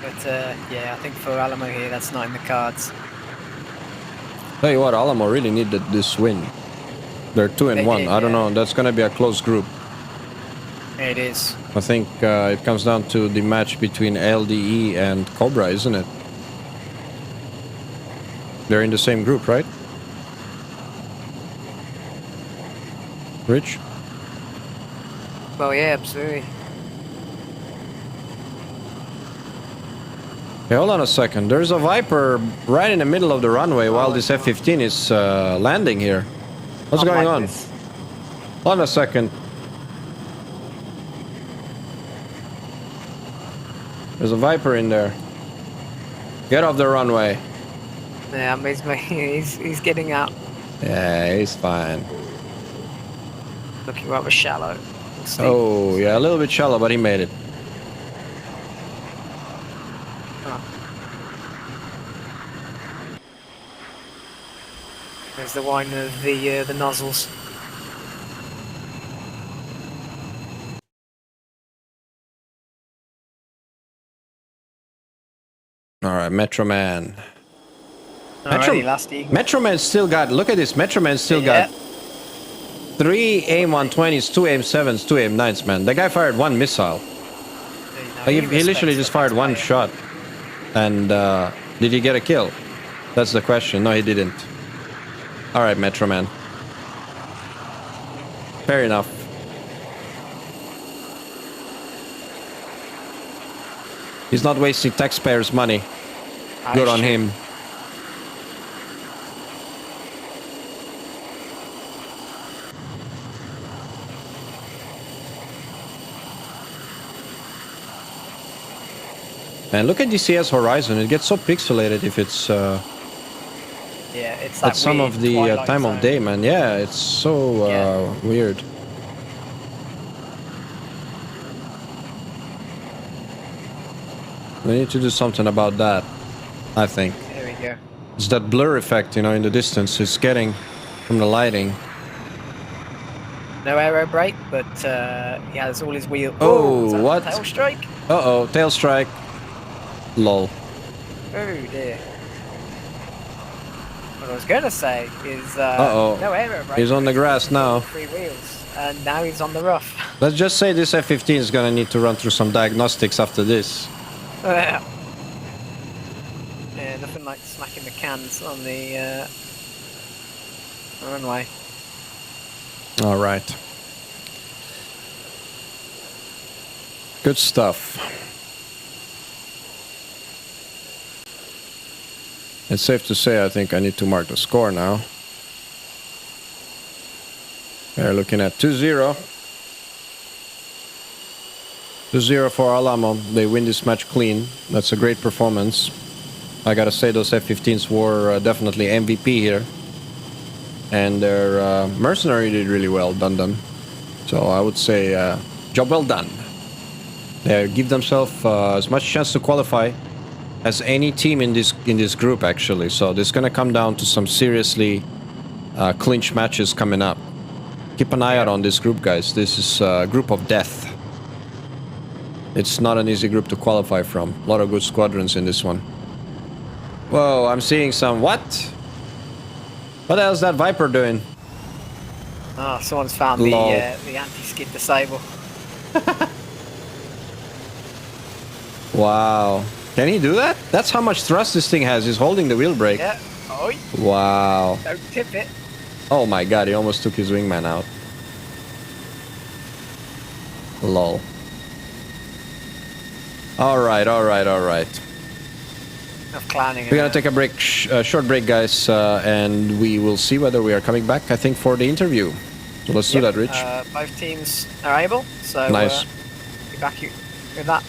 S2: But yeah, I think for Alamo here, that's not in the cards.
S1: Tell you what, Alamo really needed this win. They're 2-1. I don't know. That's going to be a close group.
S2: It is.
S1: I think it comes down to the match between LDE and Cobra, isn't it? They're in the same group, right? Rich?
S2: Well, yeah, absolutely.
S1: Hey, hold on a second. There's a Viper right in the middle of the runway while this F-15 is landing here. What's going on? Hold on a second. There's a Viper in there. Get off the runway.
S2: Yeah, he's getting out.
S1: Yeah, he's fine.
S2: Looking rather shallow.
S1: Oh, yeah, a little bit shallow, but he made it.
S2: There's the whine of the nozzles.
S1: All right, Metro Man.
S2: Alrighty,
S1: Metro Man still got. Look at this. Metro Man still got 3 AIM-120s, 2 AIM-7s, 2 AIM-9s. Man, the guy fired 1 missile. He literally just fired 1 shot. And did he get a kill? That's the question. No, he didn't. All right, Metro Man. Fair enough. He's not wasting taxpayers' money. Good on him. And look at DCS Horizon. It gets so pixelated if it's
S2: yeah, it's
S1: at some of the time of day, man. Yeah, it's so weird. We need to do something about that, I think.
S2: There we go.
S1: It's that blur effect, you know, in the distance it's getting from the lighting.
S2: No aero brake, but he has all his wheels.
S1: Oh, what?
S2: Tail strike?
S1: Uh-oh, tail strike. Lol.
S2: Oh dear. What I was going to say is
S1: Uh-oh.
S2: no aero brake.
S1: He's on the grass now.
S2: 3 wheels, and now he's on the rough.
S1: Let's just say this F-15 is gonna need to run through some diagnostics after this.
S2: Yeah, nothing like smacking the cans on the runway.
S1: All right. Good stuff. It's safe to say I think I need to mark the score now. We're looking at 2-0. 2-0 for Alamo. They win this match clean. That's a great performance. I gotta say those F-15s were definitely MVP here. And their mercenary did really well, Dundon. So I would say job well done. They give themselves as much chance to qualify as any team in this group, actually. So this is gonna come down to some seriously clinch matches coming up. Keep an eye out on this group, guys. This is a group of death. It's not an easy group to qualify from. A lot of good squadrons in this one. Whoa, I'm seeing some... What? What the hell's that Viper doing?
S2: Oh, someone's found the anti-skid disable.
S1: Wow. Can he do that? That's how much thrust this thing has. He's holding the wheel brake.
S2: Yeah. Oi.
S1: Wow.
S2: Don't tip it.
S1: Oh my god, he almost took his wingman out. Lol. Alright.
S2: Enough clowning.
S1: We're gonna take a break, short break, guys, and we will see whether we are coming back, I think, for the interview. So let's do that, Rich.
S2: Both teams are able, so
S1: nice.
S2: Be back with that.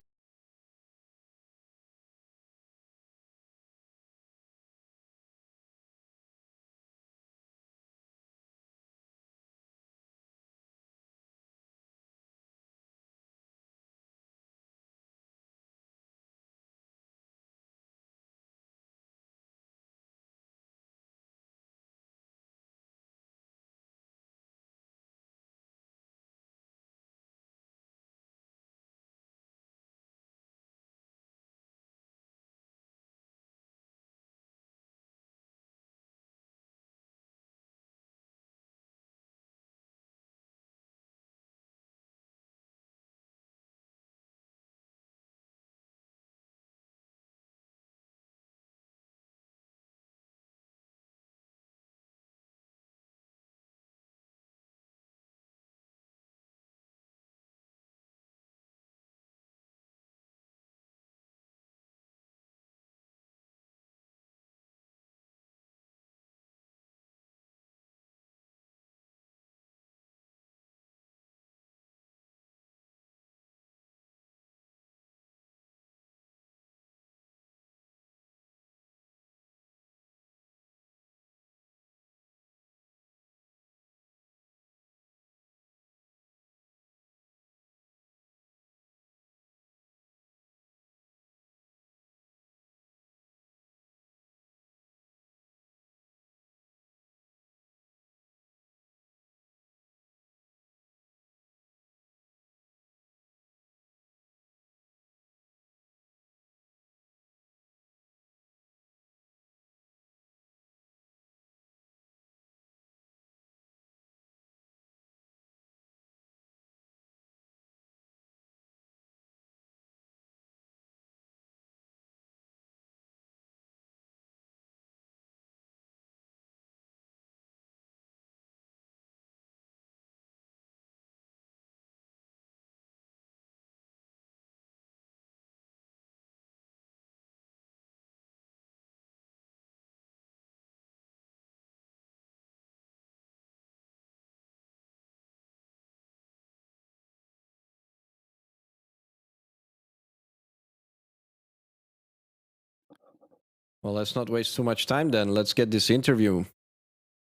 S1: Well, let's not waste too much time then. Let's get this interview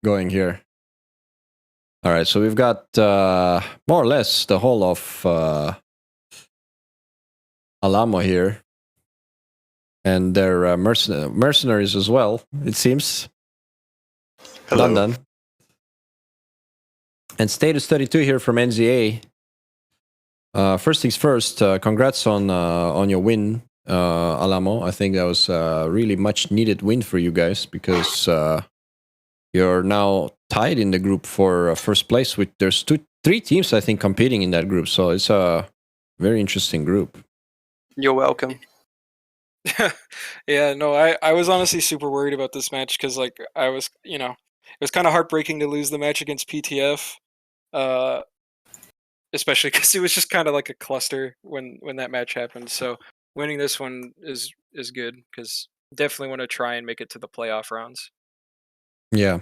S1: going here. All right, so we've got more or less the whole of Alamo here. And their mercenaries as well, it seems.
S3: Hello.
S1: Done. And Status 32 here from NZA. First things first, congrats on your win, Alamo. I think that was a really much needed win for you guys because you're now tied in the group for first place. There's three teams I think competing in that group, so it's a very interesting group.
S3: You're welcome.
S4: Yeah, no, I was honestly super worried about this match because like I was, it was kind of heartbreaking to lose the match against PTF, especially because it was just kind of like a cluster when that match happened. So winning this one is good because definitely want to try and make it to the playoff rounds.
S1: Yeah.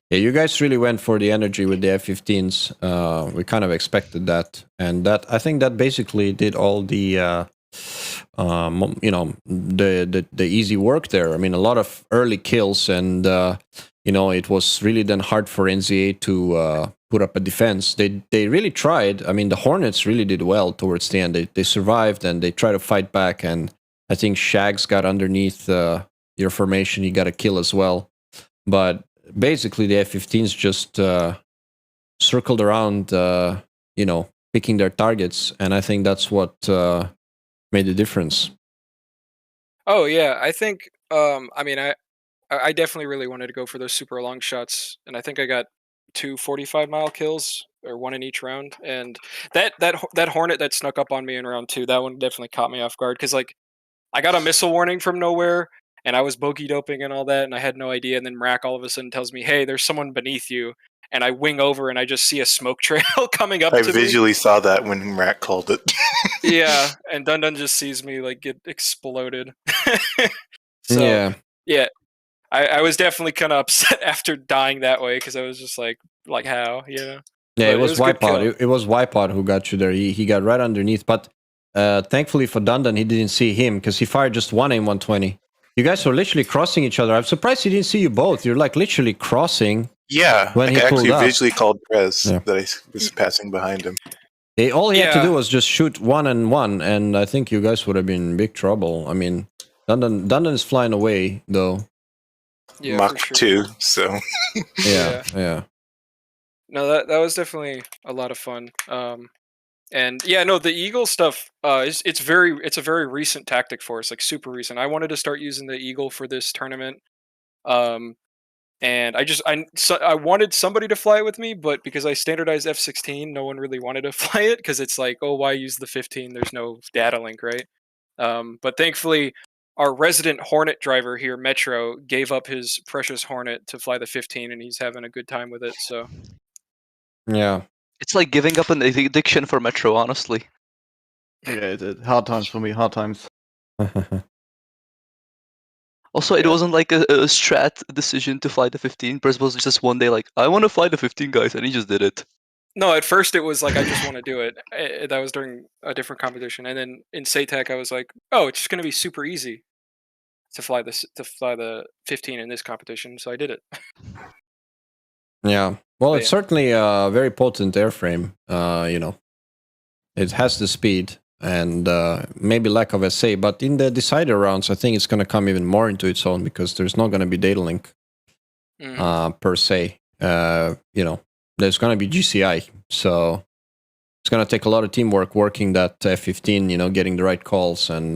S1: Yeah, you guys really went for the energy with the F-15s. We kind of expected that, and that I think that basically did all the the easy work there. I mean, a lot of early kills, and it was really then hard for NZA to put up a defense. They really tried. I mean, the Hornets really did well towards the end. They survived and they tried to fight back. And I think Shags got underneath your formation. He got a kill as well, but basically the F-15s just circled around, picking their targets, and I think that's what made the difference.
S4: Oh yeah, I think. I definitely really wanted to go for those super long shots, and I think I got 2 45-mile kills, or one in each round. And that Hornet that snuck up on me in round 2, that one definitely caught me off guard because like I got a missile warning from nowhere, and I was bogey doping and all that, and I had no idea. And then Mrak all of a sudden tells me, "Hey, there's someone beneath you." And I wing over, and I just see a smoke trail coming up to me.
S3: I visually saw that when Mrak called it.
S4: Yeah, and Dun just sees me like get exploded. So, yeah. I was definitely kind of upset after dying that way because I was just like how,
S1: Yeah,
S4: but
S1: it was Wipeout. It was Wipeout who got you there. He got right underneath, but thankfully for Dundon, he didn't see him because he fired just one AIM-120. You guys were literally crossing each other. I'm surprised he didn't see you both. You're like literally crossing.
S3: Yeah,
S1: when he
S3: I
S1: pulled
S3: actually
S1: up.
S3: visually called Prez that I was passing behind him.
S1: All he had to do was just shoot 1-1, and I think you guys would have been in big trouble. I mean, Dundon is flying away though.
S4: Yeah,
S3: Mach
S4: for sure.
S3: 2, so
S1: yeah.
S4: No, that was definitely a lot of fun. And yeah, no, the Eagle stuff. It's a very recent tactic for us, like super recent. I wanted to start using the Eagle for this tournament. And I wanted somebody to fly it with me, but because I standardized F-16, no one really wanted to fly it because it's like, oh, why use the 15? There's no data link, right? But thankfully, our resident Hornet driver here, Metro, gave up his precious Hornet to fly the 15, and he's having a good time with it. So,
S1: yeah,
S5: it's like giving up an addiction for Metro, honestly.
S6: Yeah, hard times for me. Hard times.
S5: Also, it wasn't like a strat decision to fly the 15. Prez was just one day like, I want to fly the 15, guys, and he just did it.
S4: No, at first it was like, I just want to do it. That was during a different competition. And then in SATAC, I was like, oh, it's just going to be super easy to fly the 15 in this competition. So I did it.
S1: Yeah. Well, it's certainly a very potent airframe. It has the speed and maybe lack of SA, but in the decider rounds, I think it's going to come even more into its own because there's not going to be data link per se. There's going to be GCI, so it's going to take a lot of teamwork working that F-15, getting the right calls and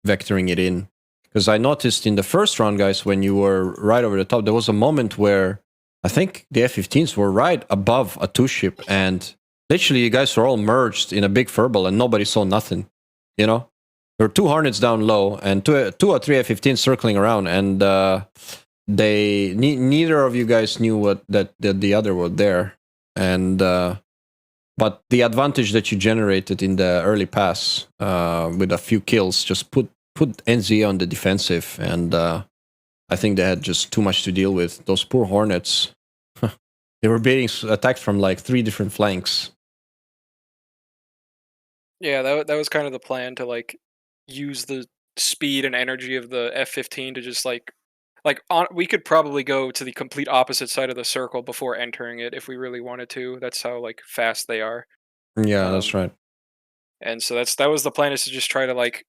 S1: vectoring it in. Because I noticed in the first round, guys, when you were right over the top, there was a moment where I think the F-15s were right above a two-ship, and literally you guys were all merged in a big furball and nobody saw nothing. There were 2 Hornets down low and two or three F-15s circling around, and neither of you guys knew that the other were there. And but the advantage that you generated in the early pass with a few kills just put NZA on the defensive, and I think they had just too much to deal with. Those poor Hornets, they were being attacked from like 3 different flanks.
S4: Yeah, that was kind of the plan, to like use the speed and energy of the F-15 to just we could probably go to the complete opposite side of the circle before entering it if we really wanted to. That's how like fast they are.
S1: Yeah, that's right.
S4: And so that was the plan, is to just try to like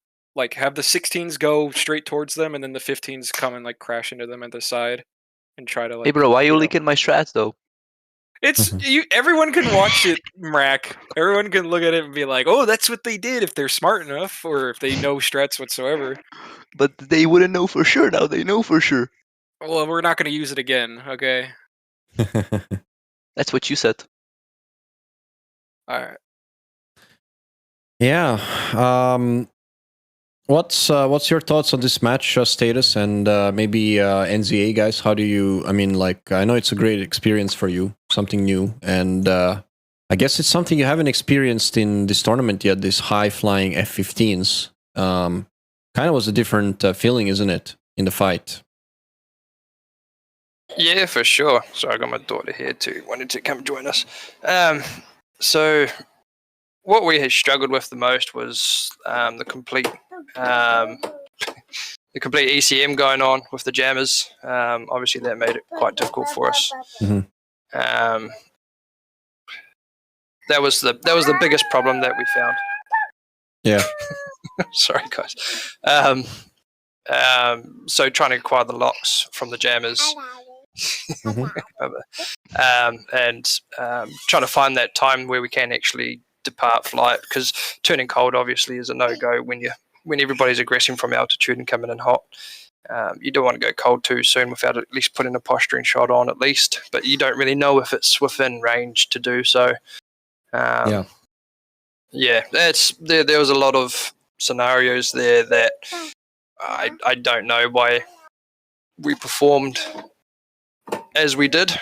S4: have the 16s go straight towards them, and then the 15s come and like crash into them at the side and try to like.
S5: Hey bro, why are you leaking my strats though?
S4: It's you. Everyone can watch it, Mrack. Everyone can look at it and be like, "Oh, that's what they did." If they're smart enough, or if they know strats whatsoever.
S5: But they wouldn't know for sure. Now they know for sure.
S4: Well, we're not going to use it again. Okay.
S5: That's what you said.
S4: All right.
S1: Yeah. What's your thoughts on this match status and maybe NZA guys? How do you? I mean, like I know it's a great experience for you, something new, and I guess it's something you haven't experienced in this tournament yet. This high flying F-15s. Kind of was a different feeling, isn't it, in the fight?
S7: Yeah, for sure. So I got my daughter here too, wanted to come join us. So what we had struggled with the most was the complete ECM going on with the jammers. Obviously, that made it quite difficult for us.
S1: Mm-hmm.
S7: That was the biggest problem that we found.
S1: Yeah.
S7: Sorry, guys. So trying to acquire the locks from the jammers. And trying to find that time where we can actually depart flight, because turning cold obviously is a no-go when everybody's aggressing from altitude and coming in hot. You don't want to go cold too soon without at least putting a posturing shot on at least, but you don't really know if it's within range to do so. There was a lot of scenarios there that I don't know why we performed as we did.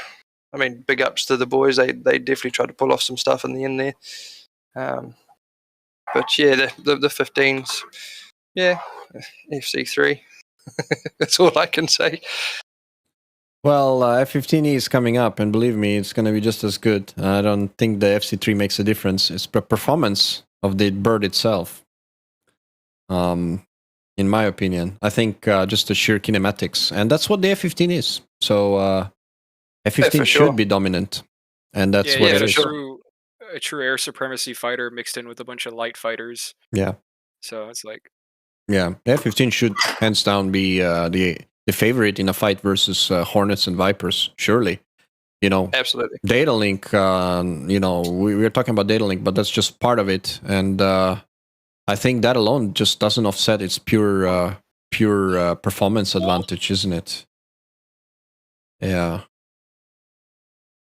S7: I mean, big ups to the boys. They definitely tried to pull off some stuff in the end there. But yeah, the 15s, yeah, FC3. That's all I can say.
S1: Well, F-15E is coming up, and believe me, it's going to be just as good. I don't think the FC3 makes a difference. It's the performance of the bird itself. In my opinion, I think just the sheer kinematics, and that's what the F-15 is. So F-15 should be dominant, and that's what it is.
S4: A true air supremacy fighter mixed in with a bunch of light fighters.
S1: Yeah.
S4: So it's like.
S1: Yeah, the F-15 should hands down be the favorite in a fight versus Hornets and Vipers. Surely,
S7: Absolutely.
S1: Data link. We're talking about data link, but that's just part of it, and I think that alone just doesn't offset its pure performance advantage, isn't it? Yeah.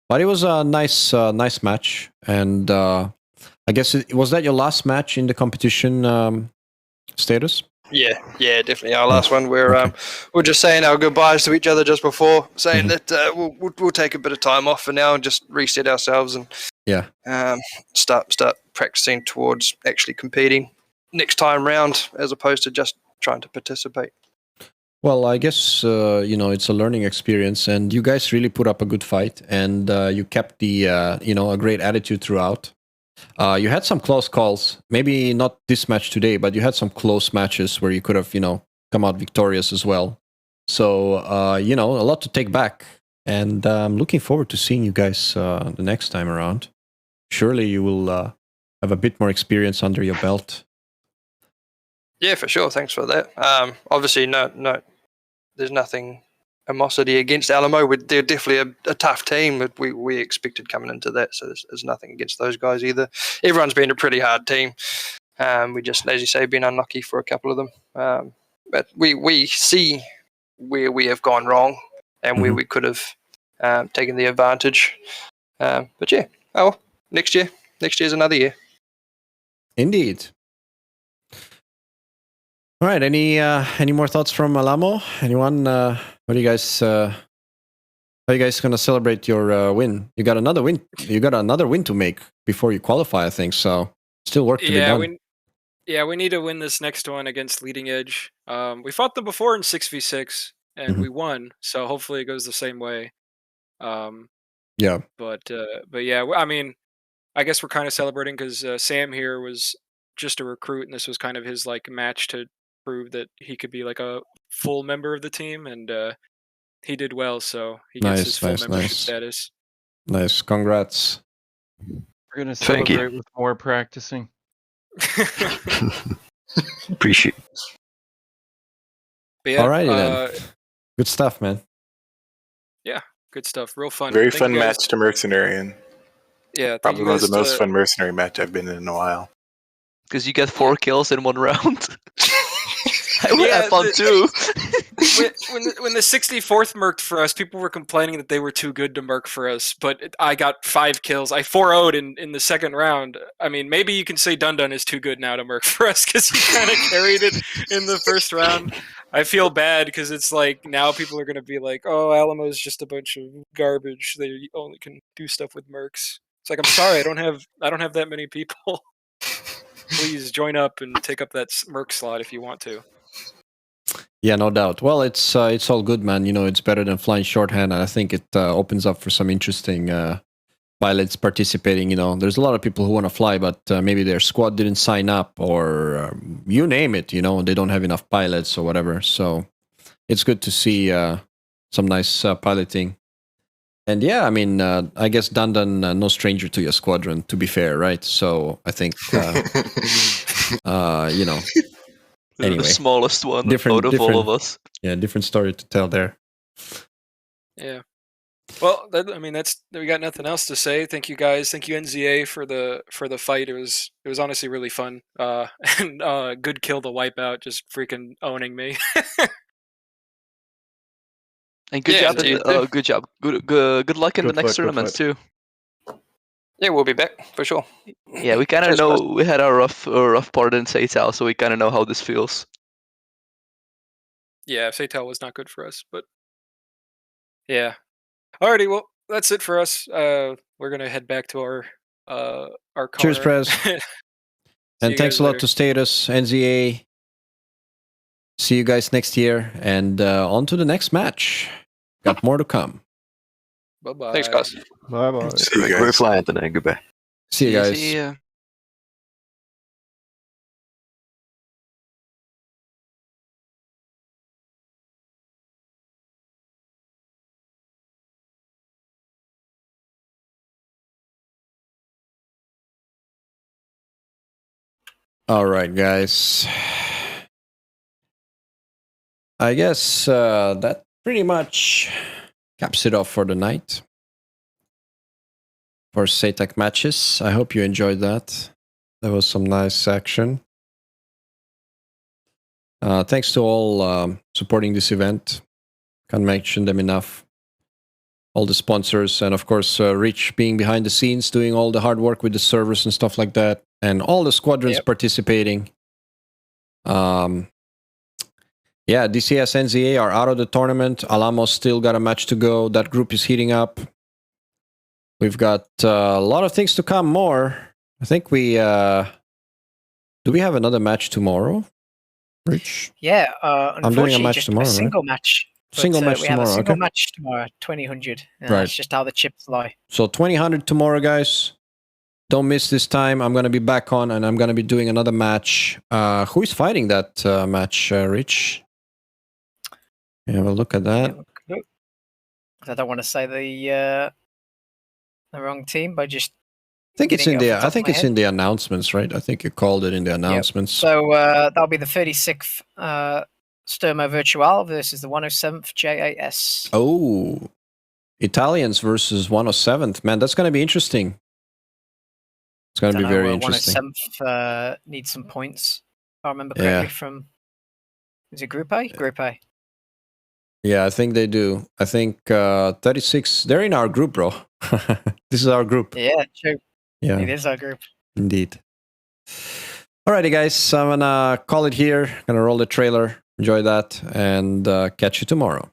S1: But it was a nice match, and I guess was that your last match in the competition status?
S7: Yeah, definitely. Our last one, we're just saying our goodbyes to each other just before, saying that we'll take a bit of time off for now and just reset ourselves and start practicing towards actually competing next time round, as opposed to just trying to participate.
S1: Well, I guess it's a learning experience, and you guys really put up a good fight, and you kept the a great attitude throughout. You had some close calls, maybe not this match today, but you had some close matches where you could have come out victorious as well. So a lot to take back, and I'm looking forward to seeing you guys the next time around. Surely you will have a bit more experience under your belt.
S7: Yeah, for sure. Thanks for that. Obviously, no, there's nothing animosity against Alamo. They're definitely a tough team that we expected coming into that, so there's nothing against those guys either. Everyone's been a pretty hard team. We just, as you say, been unlucky for a couple of them. But we see where we have gone wrong and where we could have taken the advantage. But yeah, next year's another year.
S1: Indeed. All right. Any more thoughts from Alamo? Anyone? What do you guys? How are you guys gonna celebrate your win? You got another win. You got another win to make before you qualify, I think. So still work to be done.
S4: We need to win this next one against Leading Edge. We fought them before in 6v6 and we won. So hopefully it goes the same way.
S1: Yeah.
S4: But yeah, I mean, I guess we're kind of celebrating because Sam here was just a recruit, and this was kind of his like match to prove that he could be like a full member of the team, and he did well, so he gets his full membership status.
S1: Nice, congrats.
S8: We're gonna celebrate with more practicing.
S9: Appreciate it.
S4: Yeah,
S1: all righty then. Good stuff, man.
S4: Yeah, Good stuff. Real fun.
S3: Very
S4: Thank
S3: fun
S4: you guys.
S3: match to Mercenarian.
S4: Yeah, thank
S3: Probably
S4: you
S3: one of
S4: guys
S3: the most fun Mercenary match I've been in a while.
S5: Because you get 4 kills in 1 round. I would
S4: Yeah,
S5: have fun too.
S4: when the 64th merked for us, people were complaining that they were too good to merc for us, but I got 5 kills. I 4-0'd in the second round. I mean, maybe you can say Dun is too good now to merc for us because he kind of carried it in the first round. I feel bad because it's like now people are going to be like, oh, Alamo's just a bunch of garbage. They only can do stuff with mercs. It's like, I'm sorry, I don't have that many people. Please join up and take up that merc slot if you want to.
S1: Yeah, no doubt. Well, it's all good, man. You know, it's better than flying shorthand, and I think it opens up for some interesting pilots participating. You know, there's a lot of people who want to fly, but maybe their squad didn't sign up, or you name it. You know, they don't have enough pilots or whatever. So it's good to see some nice piloting. And yeah, I mean, I guess Dun no stranger to your squadron, to be fair, right? So I think, you know. Anyway,
S5: the smallest one out of all of us.
S1: Yeah, different story to tell there.
S4: Yeah. Well, we got nothing else to say. Thank you guys. Thank you NZA for the fight. It was honestly really fun. And good kill the wipeout, just freaking owning me.
S5: And good job. Good job. Good luck in the next tournaments too.
S7: Yeah, we'll be back for sure.
S5: Yeah, we kind of know we had a rough part in SATAC, so we kind of know how this feels.
S4: Yeah, SATAC was not good for us, but yeah. Alrighty, well, that's it for us. We're gonna head back to our corner.
S1: Cheers, Prez. And thanks a lot to Status, NZA. See you guys next year, and on to the next match. Got more to come.
S4: Bye-bye.
S7: Thanks, guys.
S6: Bye-bye.
S3: See you guys.
S9: We're flying tonight. Goodbye.
S1: See you guys.
S5: See ya.
S1: All right, guys. I guess that pretty much caps it off for the night. For SATAC matches. I hope you enjoyed that. That was some nice action. Thanks to all supporting this event. Can't mention them enough. All the sponsors, and of course, Rich being behind the scenes, doing all the hard work with the servers and stuff like that, and all the squadrons participating. Yeah, DCS NZA are out of the tournament. Alamo still got a match to go. That group is heating up. We've got a lot of things to come more. I think we... do we have another match tomorrow, Rich?
S2: Yeah,
S1: I'm doing a match tomorrow,
S2: a single
S1: right?
S2: match.
S1: Single match
S2: we
S1: tomorrow,
S2: have a single
S1: okay.
S2: match tomorrow, 2000.
S1: Right.
S2: That's just how the chips lie.
S1: So 2000 tomorrow, guys. Don't miss this time. I'm going to be back on, and I'm going to be doing another match. Who is fighting that match, Rich? Have a look at that.
S2: I don't want to say the wrong team, but just
S1: I think it's in the. I think it's in the announcements, right? I think you called it in the announcements.
S2: Yep. So that'll be the 36th Sturmo Virtual versus the 107th JAS.
S1: Oh, Italians versus 107th. Man, that's going to be interesting. It's going to be very interesting.
S2: 107th needs some points. If I remember correctly from. Is it Group A? Group A.
S1: Yeah, I think they do. I think 36. They're in our group, bro. This is our group.
S2: Yeah, true.
S1: Yeah,
S2: it is our group.
S1: Indeed. Alrighty, guys. I'm gonna call it here. Gonna roll the trailer. Enjoy that, and catch you tomorrow.